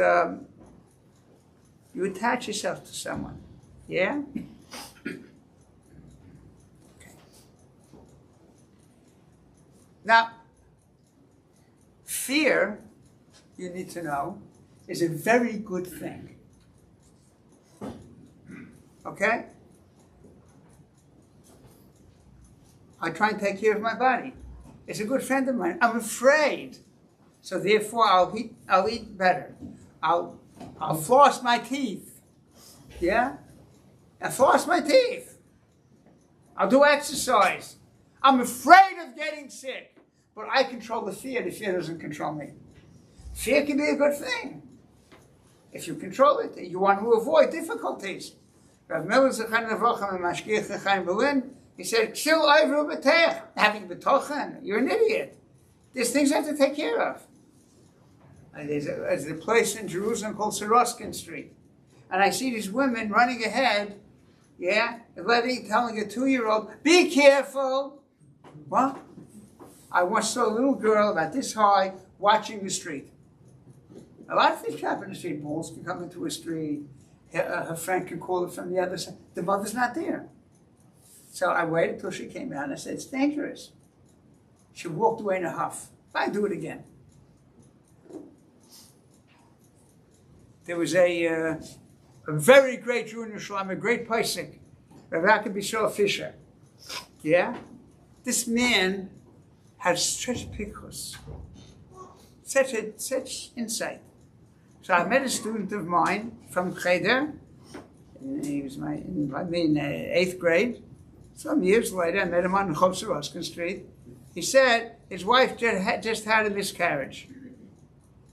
you attach yourself to someone. Yeah? Okay. Now, fear, you need to know, is a very good thing. Okay? I try and take care of my body. It's a good friend of mine. I'm afraid. So therefore I'll eat better. I'll floss my teeth. Yeah? And floss my teeth. I'll do exercise. I'm afraid of getting sick. But I control the fear doesn't control me. Fear can be a good thing. If you control it, you want to avoid difficulties. Rav Miller Zechan Nevrochem and Mashgiach Chaim Berlin, he said, "Ksil Ivru B'Tech." Having betochen, you're an idiot. There's things I have to take care of. And there's a place in Jerusalem called Soroskin Street. And I see these women running ahead, yeah, telling a 2-year-old, be careful. What? I once saw a little girl about this high watching the street. A lot of things happen in the street. Bulls can come into a street. Her friend can call her from the other side. The mother's not there. So I waited till she came out and I said, it's dangerous. She walked away in a huff. I do it again. There was a very great Jew in Yerushalayim, a great Paisik, Rav Bishol Fisher. Yeah? This man had such pickles, such insight. So I met a student of mine from Cheder, and he was in 8th grade. Some years later, I met him on Chov Soroskin Street. He said his wife just had a miscarriage.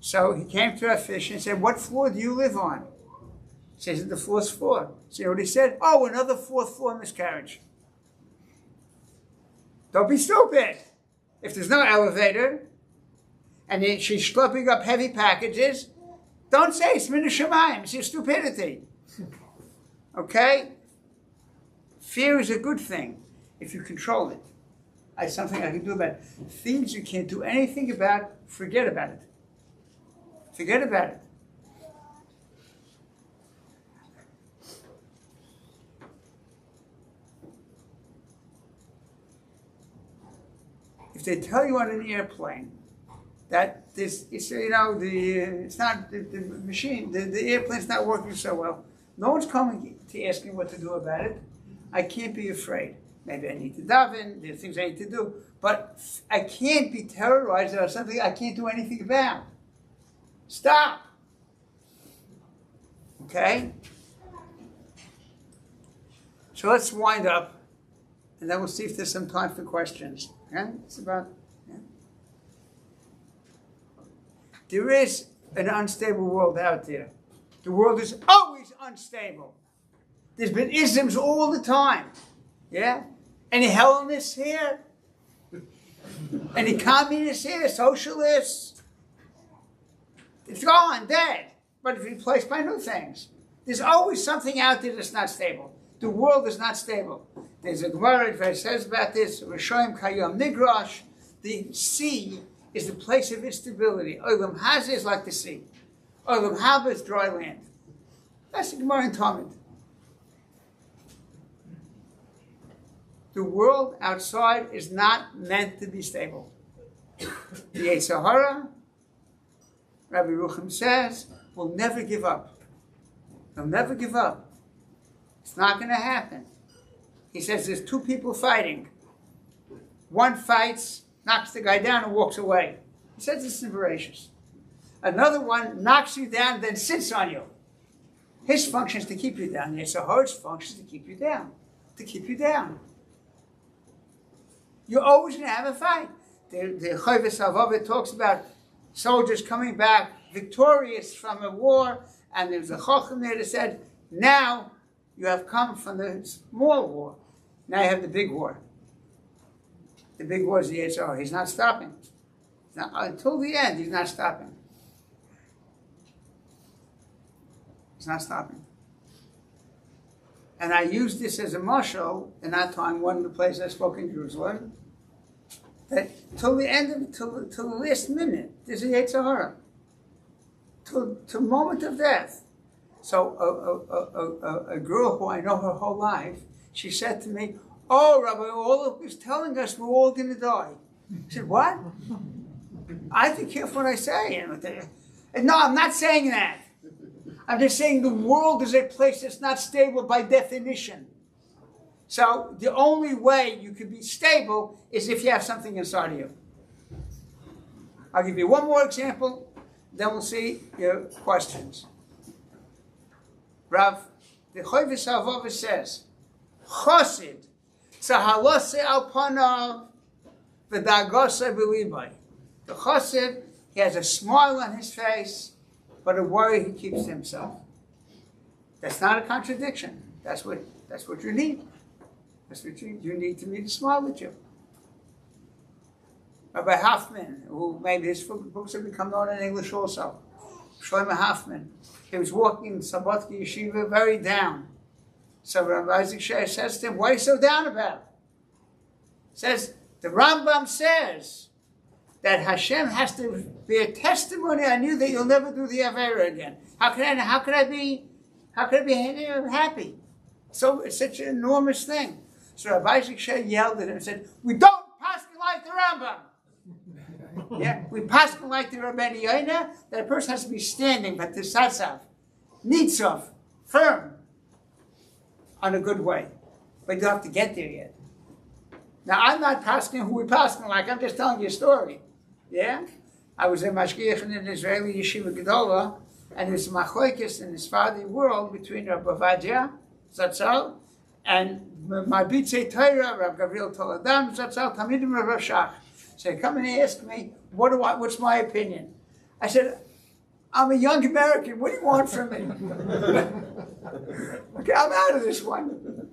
So he came to our fish and said, what floor do you live on? He says, the 4th floor. So you know what he said? Oh, another 4th floor miscarriage. Don't be stupid. If there's no elevator, and then she's schlepping up heavy packages, don't say it's min hashamayim. It's your stupidity. Okay? Fear is a good thing if you control it. It's something I can do about it. Things you can't do anything about, forget about it. Forget about it. If they tell you on an airplane that this, it's not the machine, the airplane's not working so well, no one's coming to ask me what to do about it. I can't be afraid. Maybe I need to daven, there are things I need to do, but I can't be terrorized about something I can't do anything about. Stop. Okay? So let's wind up, and then we'll see if there's some time for questions. Okay? It's about, yeah. There is an unstable world out there. The world is always unstable. There's been isms all the time. Yeah? Any Hellenists here? Any communists here? Socialists? It's gone, dead. But it's replaced by new things. There's always something out there that's not stable. The world is not stable. There's a Gemara that says about this, Rishoyim Kayom Nigrash. The sea is the place of instability. Olam Hazeh is like the sea. Olam Haba is dry land. That's the Gemara in Talmud. The world outside is not meant to be stable. The Yetzer Hara, Rabbi Rucham says, will never give up. They'll never give up. It's not going to happen. He says there's two people fighting. One fights, knocks the guy down and walks away. He says this is voracious. Another one knocks you down, then sits on you. His function is to keep you down. The Yetzer Hara's function is to keep you down. To keep you down. You're always going to have a fight. The Chovos HaLevavot talks about soldiers coming back victorious from a war, and there was a Chacham there that said, now you have come from the small war. Now you have the big war. The big war is the Yetzer Hara. He's not stopping. Until the end, he's not stopping. He's not stopping. And I used this as a mashal in that time, one of the places I spoke in Jerusalem, that till the end of, till the last minute, there's a Yetzer Hara. Till moment of death. So a girl who I know her whole life, she said to me, oh, Rabbi Orlowek is telling us we're all going to die. I said, what? I have to be careful what I say. And no, I'm not saying that. I'm just saying the world is a place that's not stable by definition. So the only way you can be stable is if you have something inside of you. I'll give you one more example, then we'll see your questions. Rav, the Chovos HaLevavot says, Chosid, tzahalose al panav, v'dagose b'libay. The Chosid, he has a smile on his face, but a worry he keeps to himself. That's not a contradiction. That's what you need. That's what you need to me to smile with you. Rabbi Hoffman, who maybe his books have become known in English also. Shlomo Hoffman. He was walking in Sabbatka Yeshiva very down. So Rabbi Isaac Shea says to him, what are you so down about? Says, the Rambam says that Hashem has to be a testimony on you that you'll never do the Avera again. How can I be happy? So it's such an enormous thing. So Rabbi Isaac Shea yelled at him and said, we don't paskin like the Rambam. Yeah, we paskin like the Rabbeinu Yonah, that a person has to be standing, but the satzav, nitzov, firm, on a good way. But you don't have to get there yet. Now, I'm not paskin who we paskin like, I'm just telling you a story. Yeah? I was a mashgiach in an Israeli yeshiva gedola, and there's machlokes in the Sephardi world between Rabbi Ovadia, Zatzal, and my Bitzei Torah, Rabbi Gabriel Toledano, Zatzal, Tamidim Rav Shach. So they come and ask me, what's my opinion? I said, I'm a young American, what do you want from me? Okay, I'm out of this one.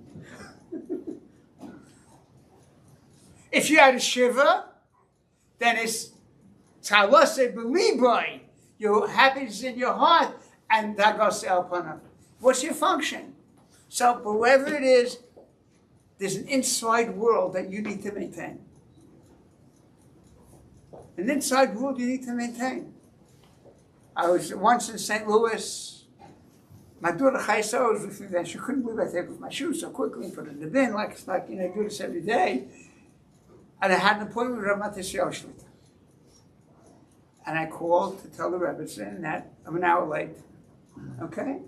If you had a shiva, then it's Tzalose B'liboy, your happiness in your heart, and Dagos El Panav. What's your function? So, whoever it is, there's an inside world that you need to maintain. An inside world you need to maintain. I was once in St. Louis. My daughter Chaysa was with me then. She couldn't believe I take off my shoes so quickly and put it in the bin, like I do this every day. And I had an appointment with Rav Shlita. And I called to tell the Rebbetzin that I'm an hour late. Okay?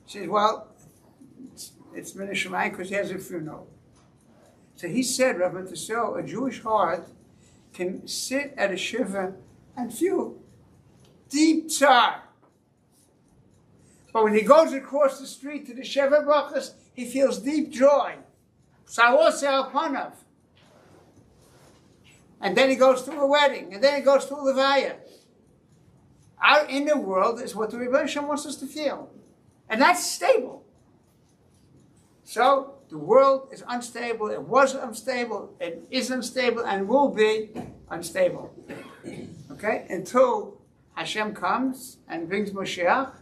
She says, well, it's Minna Shemayim because he has a funeral. So he said, Rav Matisyahu, a Jewish heart can sit at a shiva and feel deep tsar. But when he goes across the street to the Sheva Brachas, he feels deep joy. Salose al panav. And then he goes to a wedding, and then he goes to a levaya. Our inner world is what the Rebbe Shem wants us to feel. And that's stable. So the world is unstable, it was unstable, it is unstable, and will be unstable. Okay? Until Hashem comes and brings Moshiach,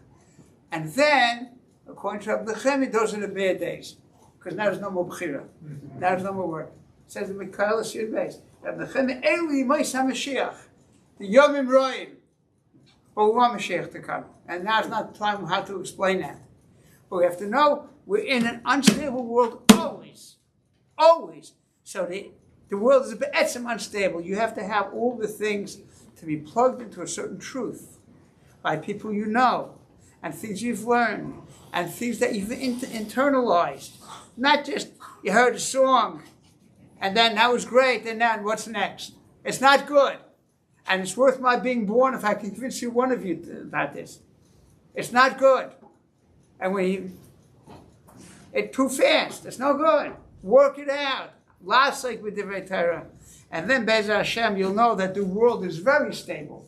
and then, according to Rabbi Nechemi, those are the bad days. Because now there's no more Bechira. Now there's no more work. It says in Mikhail Shir Beis, Rabbi Nechemi, Elu Yimais HaMashiach, the Yomim Roim. But we want Mashiach to come. And now's not the time how to explain that. But we have to know we're in an unstable world always. Always. So the world is be'etzem unstable. You have to have all the things to be plugged into a certain truth by people you know, and things you've learned, and things that you've internalized. Not just you heard a song, and then that was great, and then what's next? It's not good. And it's worth my being born if I can convince you one of you about this. It's not good. And it's too fast. It's no good. Work it out. Last like with Divrei Torah. And then Be'ez Hashem, you'll know that the world is very stable.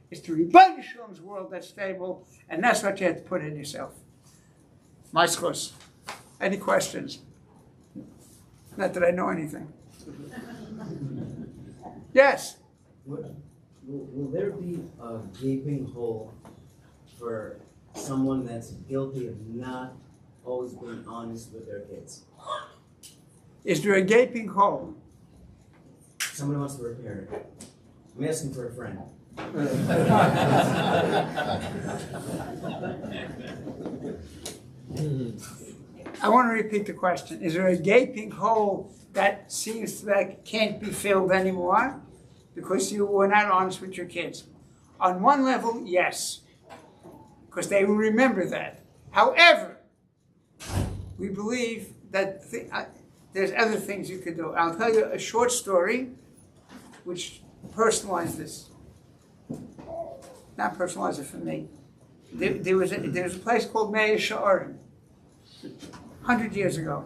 It's the Rebbeinu Shalom's world that's stable, and that's what you have to put in yourself. Maischus. Any questions? Not that I know anything. Yes? Will there be a gaping hole for someone that's guilty of not always being honest with their kids? Is there a gaping hole? Someone wants to repair it. I'm asking for a friend. I want to repeat the question. Is there a gaping hole that seems like can't be filled anymore because you were not honest with your kids? On one level, yes, because they will remember that. However, we believe that there's other things you could do. I'll tell you a short story which personalized this. Not personalize it for me. There was a place called Meir Sha'arim 100 years ago.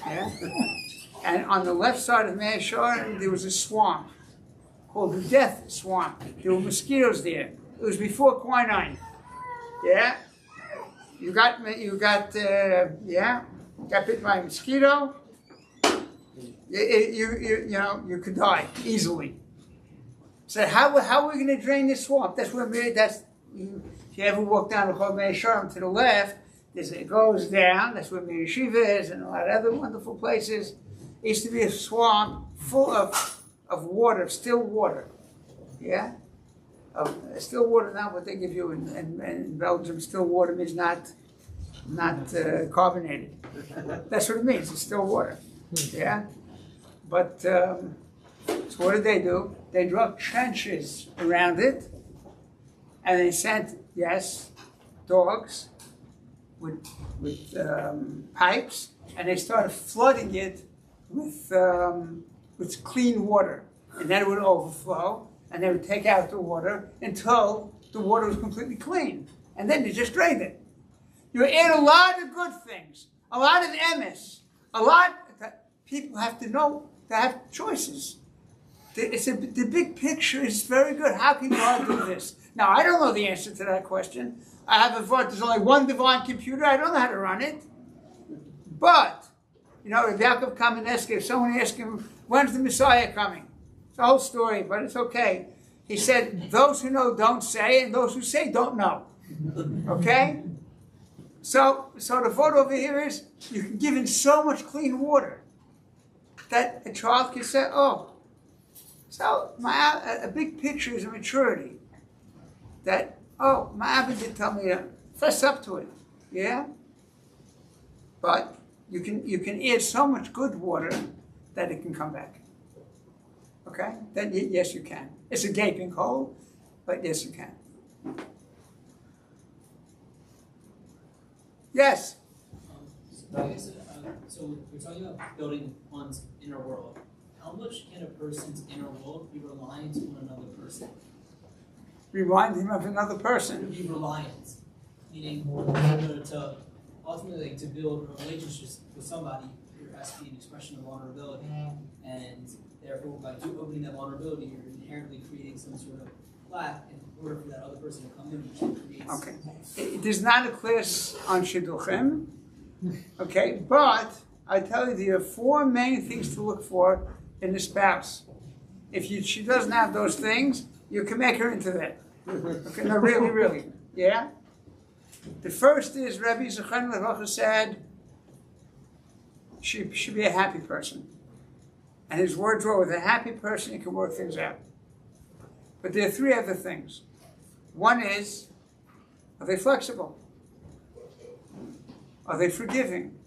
Yeah? And on the left side of Meir Sha'arim, there was a swamp called the Death Swamp. There were mosquitoes there. It was before quinine. Yeah? You got bit by a mosquito, you could die easily. So how are we going to drain this swamp? If you ever walk down the Chol Meir Sharm to the left, it goes down. That's where Meir Yeshiva is and a lot of other wonderful places. It used to be a swamp full of water, still water. Yeah? Still water, not what they give you in Belgium. Still water means not carbonated. That's what it means. It's still water. Yeah? But so what did they do? They dug trenches around it, and they sent, dogs with pipes, and they started flooding it with clean water. And then it would overflow, and they would take out the water until the water was completely clean. And then they just drained it. You add a lot of good things, a lot of emes, a lot that people have to know to have choices. The big picture is very good. How can God do this? Now, I don't know the answer to that question. I have a thought there's only one divine computer. I don't know how to run it. But, Rav Yaakov Kamenetsky, if someone asked him, when's the Messiah coming? It's a whole story, but it's okay. He said, those who know don't say, and those who say don't know. Okay? So the thought over here is, you can give in so much clean water that a child can say, oh. So a big picture is a maturity. That, my Abba did tell me to fess up to it. Yeah? But you can add so much good water that it can come back. Okay? Then yes, you can. It's a gaping hole, but yes, you can. Yes? So we're talking about building one's inner world. How much can a person's inner world be reliant on another person? Remind him of another person. Be reliant, meaning to ultimately to build relationships with somebody, there has to be an expression of vulnerability, and therefore by opening that vulnerability, you're inherently creating some sort of flat in order for that other person to come in, which creates. Okay. There's not a class on shidduchim. Okay, but I tell you, there are four main things to look for in a spouse. If she doesn't have those things, you can make her into that. Okay, no, really, really. Yeah? The first is, Rabbi Zechon Levacha said, she should be a happy person. And his words were, with a happy person, you can work things out. But there are three other things. One is, are they flexible? Are they forgiving?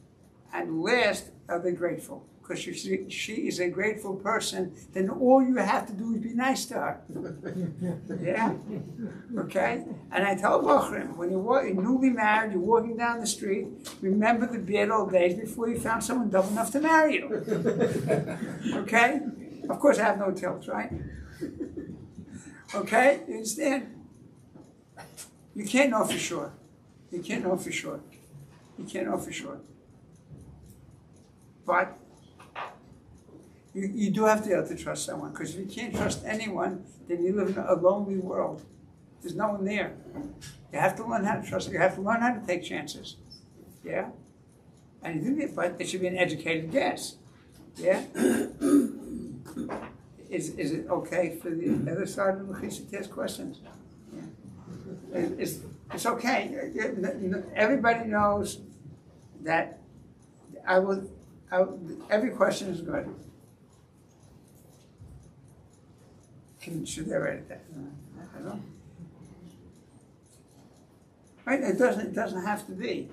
And last, are they grateful? Because she is a grateful person, then all you have to do is be nice to her. Yeah? Okay? And I tell Bochrim, when you're newly married, you're walking down the street, remember the bad old days before you found someone dumb enough to marry you. Okay? Of course, I have no tilt, right? Okay? You understand? You can't know for sure. You can't know for sure. You can't know for sure. But you do have to be able to trust someone, because if you can't trust anyone, then you live in a lonely world. There's no one there. You have to learn how to trust. You have to learn how to take chances. Yeah? And you do it, but it should be an educated guess. Yeah? Is it okay for the other side of the Mechisa to ask questions? Yeah. It's okay. Everybody knows that every question is good. Should they write it down? I don't know. Right? It doesn't have to be.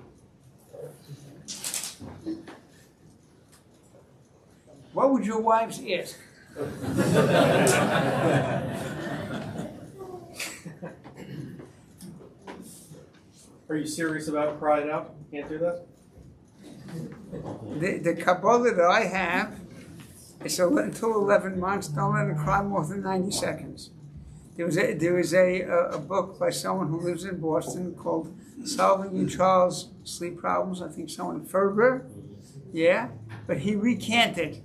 What would your wives ask? Are you serious about crying out? You can't do that? The Kabbalah that I have is until 11 months, don't let her cry more than 90 seconds. There was a book by someone who lives in Boston called Solving Your Child's Sleep Problems. I think someone, Ferber. Yeah? But he recanted.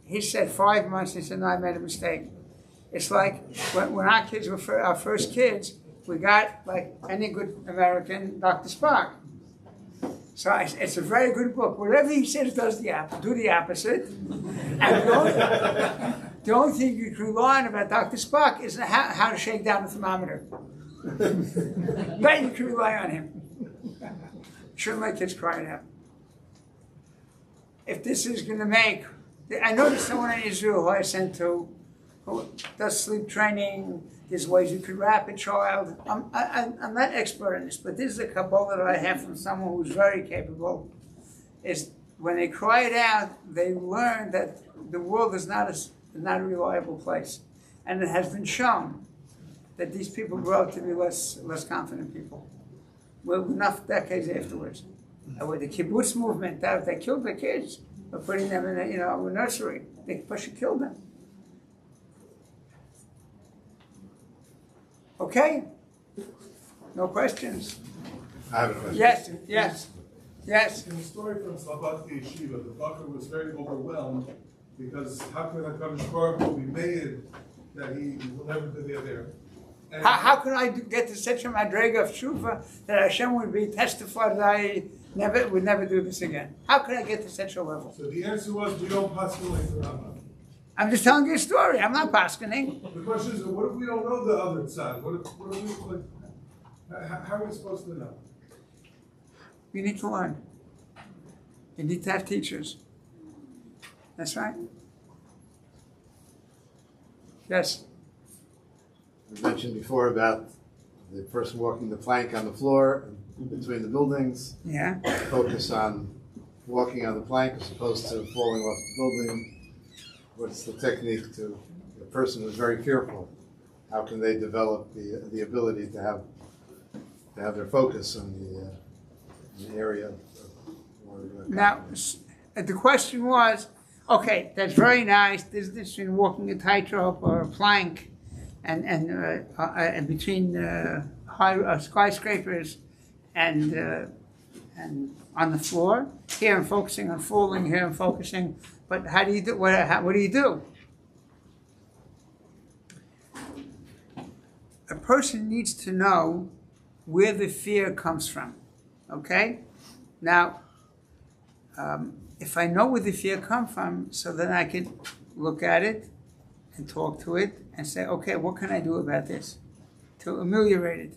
He said 5 months. He said, no, I made a mistake. It's like when our kids were our first kids, we got, like any good American, Dr. Spock. So it's a very good book. Whatever he says do the opposite. And the only thing you can rely on about Dr. Spock is how to shake down the thermometer. But you can rely on him. Shouldn't let kids cry it out. If this is going to make... I know there's someone in Israel who I sent to who does sleep training. There's ways you could wrap a child. I'm not expert in this, but this is a Kabbalah that I have from someone who's very capable. Is when they cry it out, they learn that the world is not a reliable place. And it has been shown that these people grow up to be less confident people. Well, enough decades afterwards. And with the kibbutz movement, they killed the kids by putting them in a nursery. They should kill them. Okay? No questions? I have a question. Yes. In the story from Slobodki Yeshiva, the Bachar was very overwhelmed because how can HaKadosh Baruch Hu be made that he will never be there? And How can I get to such a madrega of tshuva that Hashem would be testified that I would never do this again? How can I get to such a level? So the answer was, we don't pass the way for Rambam. I'm just telling you a story. I'm not paskening. The question is, what if we don't know the other side? What if we, how are we supposed to know? You need to learn. You need to have teachers. That's right. Yes. I mentioned before about the person walking the plank on the floor between the buildings. Yeah. Focus on walking on the plank as opposed to falling off the building. What's the technique to a person who's very fearful? How can they develop the ability to have their focus on the area? Now, the question was, okay, that's very nice. There's this between walking a tightrope or a plank, and between high skyscrapers and on the floor. Here I'm focusing on falling. Here I'm focusing. But how do you do? What do you do? a person needs to know where the fear comes from. Okay? Now, if I know where the fear comes from, so then I can look at it and talk to it and say, okay, what can I do about this to ameliorate it?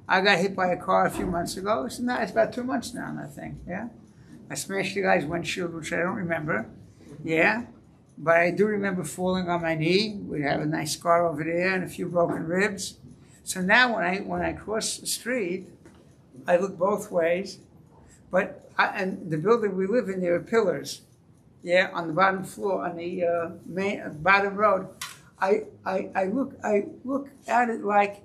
I got hit by a car a few months ago. It's about 2 months now, I think. Yeah, I smashed the guy's windshield, which I don't remember. Yeah, but I do remember falling on my knee. We have a nice scar over there and a few broken ribs. So now when I cross the street, I look both ways. But and the building we live in, there are pillars. Yeah, on the bottom floor, on the bottom road. I look at it like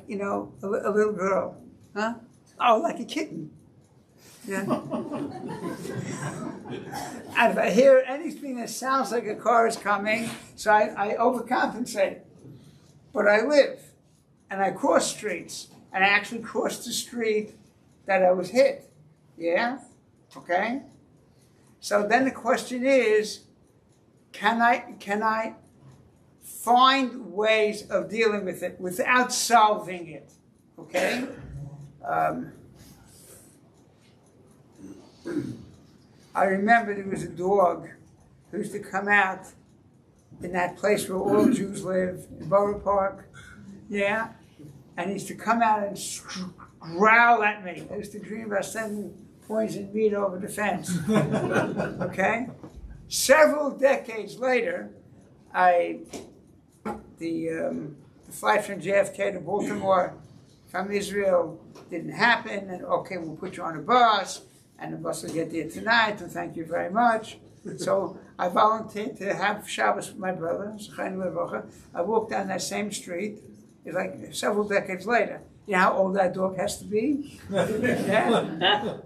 you know, a little girl, huh? Oh, like a kitten. Yeah. And if I hear anything that sounds like a car is coming, so I overcompensate. But I live, and I cross streets, and I actually crossed the street that I was hit. Yeah? Okay? So then the question is, can I find ways of dealing with it without solving it? Okay? I remember there was a dog who used to come out in that place where all Jews live, in Borough Park. Yeah? And he used to come out and growl at me. I used to dream about sending poisoned meat over the fence. Okay? Several decades later, the flight from JFK to Baltimore from Israel didn't happen, and okay, we'll put you on a bus, and the bus will get there tonight, and thank you very much. So I volunteered to have Shabbos with my brother. I walked down that same street. It's like several decades later. You know how old that dog has to be? Yeah.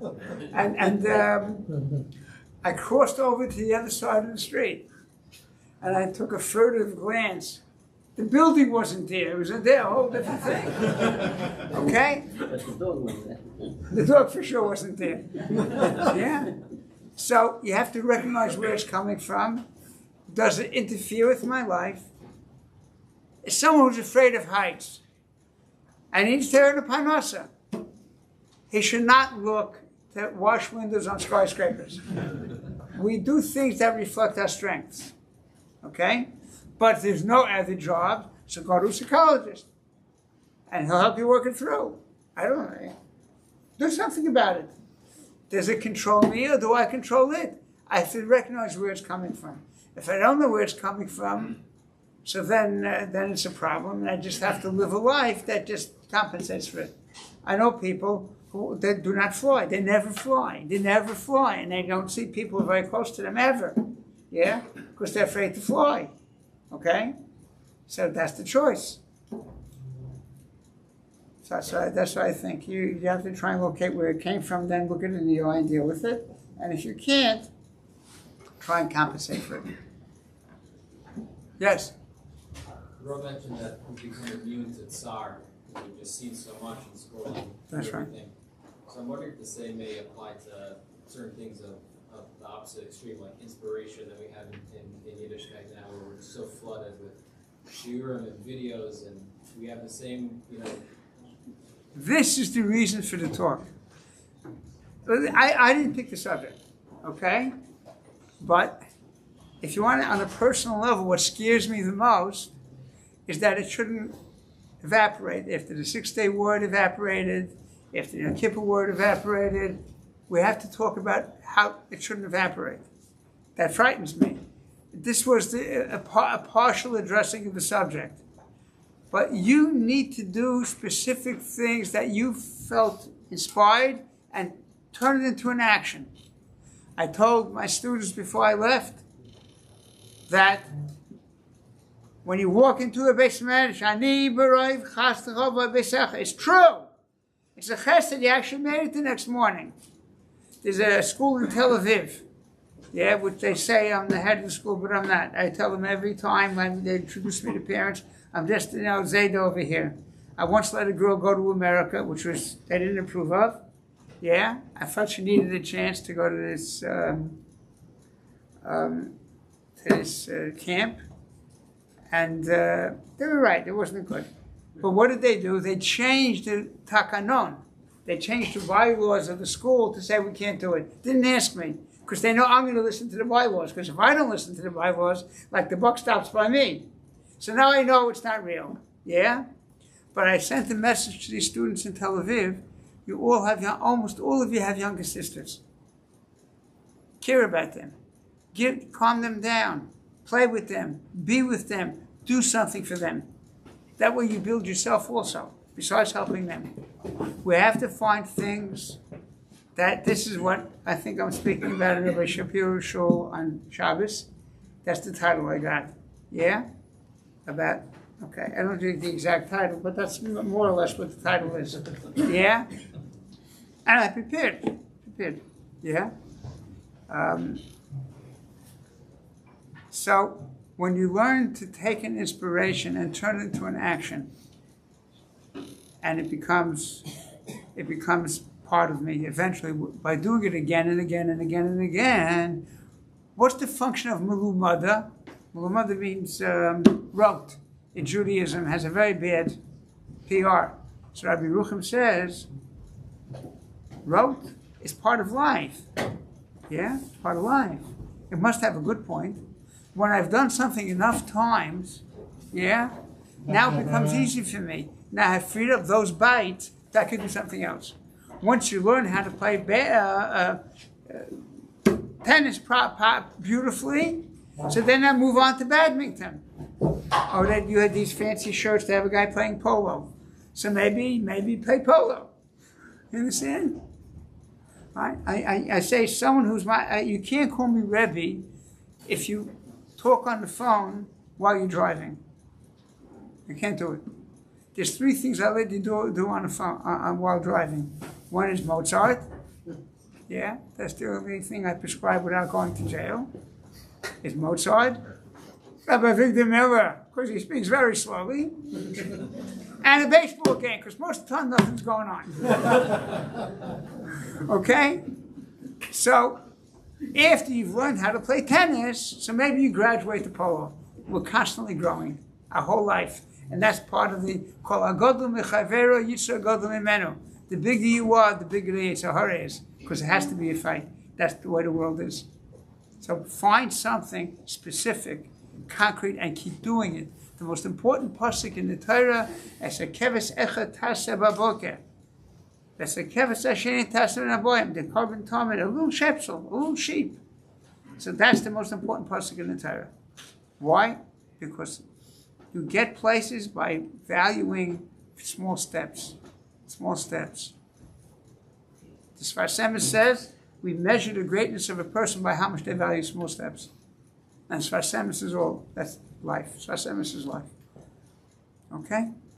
And I crossed over to the other side of the street, and I took a furtive glance. The building wasn't there. It was there, a whole different thing. Okay? But the dog was there. The dog for sure wasn't there. Yeah? So you have to recognize where it's coming from. Does it interfere with my life? Is someone who's afraid of heights and he's there in a parnasa, he should not look to wash windows on skyscrapers. We do things that reflect our strengths. Okay? But if there's no other job, so go to a psychologist. And he'll help you work it through. I don't know. Do something about it. Does it control me or do I control it? I have to recognize where it's coming from. If I don't know where it's coming from, so then it's a problem, and I just have to live a life that just compensates for it. I know people who that do not fly. They never fly. They never fly, and they don't see people very close to them ever. Yeah? Because they're afraid to fly. Okay? So that's the choice. So that's why I think you have to try and locate where it came from, then look at it in the eye and deal with it. And if you can't, try and compensate for it. Yes? Rob mentioned that we become immune to tsar. We've just seen so much and scrolling That's through right. everything. So I'm wondering if the same may apply to certain things of the opposite extreme, like inspiration that we have in Yiddishkeit now, where we're so flooded with shiurim and videos, and we have the same, This is the reason for the talk. I didn't pick the subject, okay? But if you want it on a personal level, what scares me the most is that it shouldn't evaporate. After the 6-day word evaporated, after the Yom Kippur word evaporated, we have to talk about how it shouldn't evaporate. That frightens me. This was a partial addressing of the subject. But you need to do specific things that you felt inspired and turn it into an action. I told my students before I left that when you walk into a Beis Medrash, it's true. It's a chesed, you actually made it the next morning. There's a school in Tel Aviv, which they say I'm the head of the school, but I'm not. I tell them every time when they introduce me to parents, I'm just an Zayda over here. I once let a girl go to America, which they didn't approve of. Yeah, I felt she needed a chance to go to this camp, and they were right. It wasn't good. But what did they do? They changed the takanon. They changed the bylaws of the school to say we can't do it. Didn't ask me, because they know I'm going to listen to the bylaws. Because if I don't listen to the bylaws, like the buck stops by me. So now I know it's not real. Yeah? But I sent a message to these students in Tel Aviv. You all have, almost all of you have younger sisters. Care about them. Calm them down. Play with them. Be with them. Do something for them. That way you build yourself also, besides helping them. We have to find things that, this is what I think I'm speaking about in Rabbi Shapiro Shul on Shabbos. That's the title I got. Yeah? About, okay, I don't know the exact title, but that's more or less what the title is. Yeah? And I prepared. Yeah? So, when you learn to take an inspiration and turn it into an action, and it becomes part of me eventually, by doing it again and again and again and again, what's the function of melumada? Melumada means rote. In Judaism, has a very bad PR. So Rabbi Rucham says, rote is part of life. Yeah, it's part of life. It must have a good point. When I've done something enough times, yeah, now it becomes easy for me. Now I've freed up those bites, that could do something else. Once you learn how to play tennis beautifully, so then I move on to badminton. Or that you had these fancy shirts to have a guy playing polo. So maybe play polo. You understand? I say someone who's you can't call me Rebbe if you talk on the phone while you're driving. You can't do it. There's 3 things I let you do on the phone while driving. One is Mozart. Yeah, that's the only thing I prescribe without going to jail. Is Mozart. Rabbi Victor Miller, because he speaks very slowly. And a baseball game, because most of the time nothing's going on. Okay? So, after you've learned how to play tennis, so maybe you graduate to polo. We're constantly growing, our whole life. And that's part of the, Kol hagodol mechavero yitzar godol mimenu. The bigger you are, the bigger the HaRav is, because it has to be a fight. That's the way the world is. So find something specific, concrete, and keep doing it. The most important pasuk in the Torah is a keves echad tasa baboker. That's a keves asheni tasa naboyim. The carbon tamid, a little shepsel, a little sheep. So that's the most important pasuk in the Torah. Why? Because you get places by valuing small steps. Small steps. The Sfar Semes says we measure the greatness of a person by how much they value small steps. And Sfar Semes is all. That's life. Sfar Semes is life. Okay?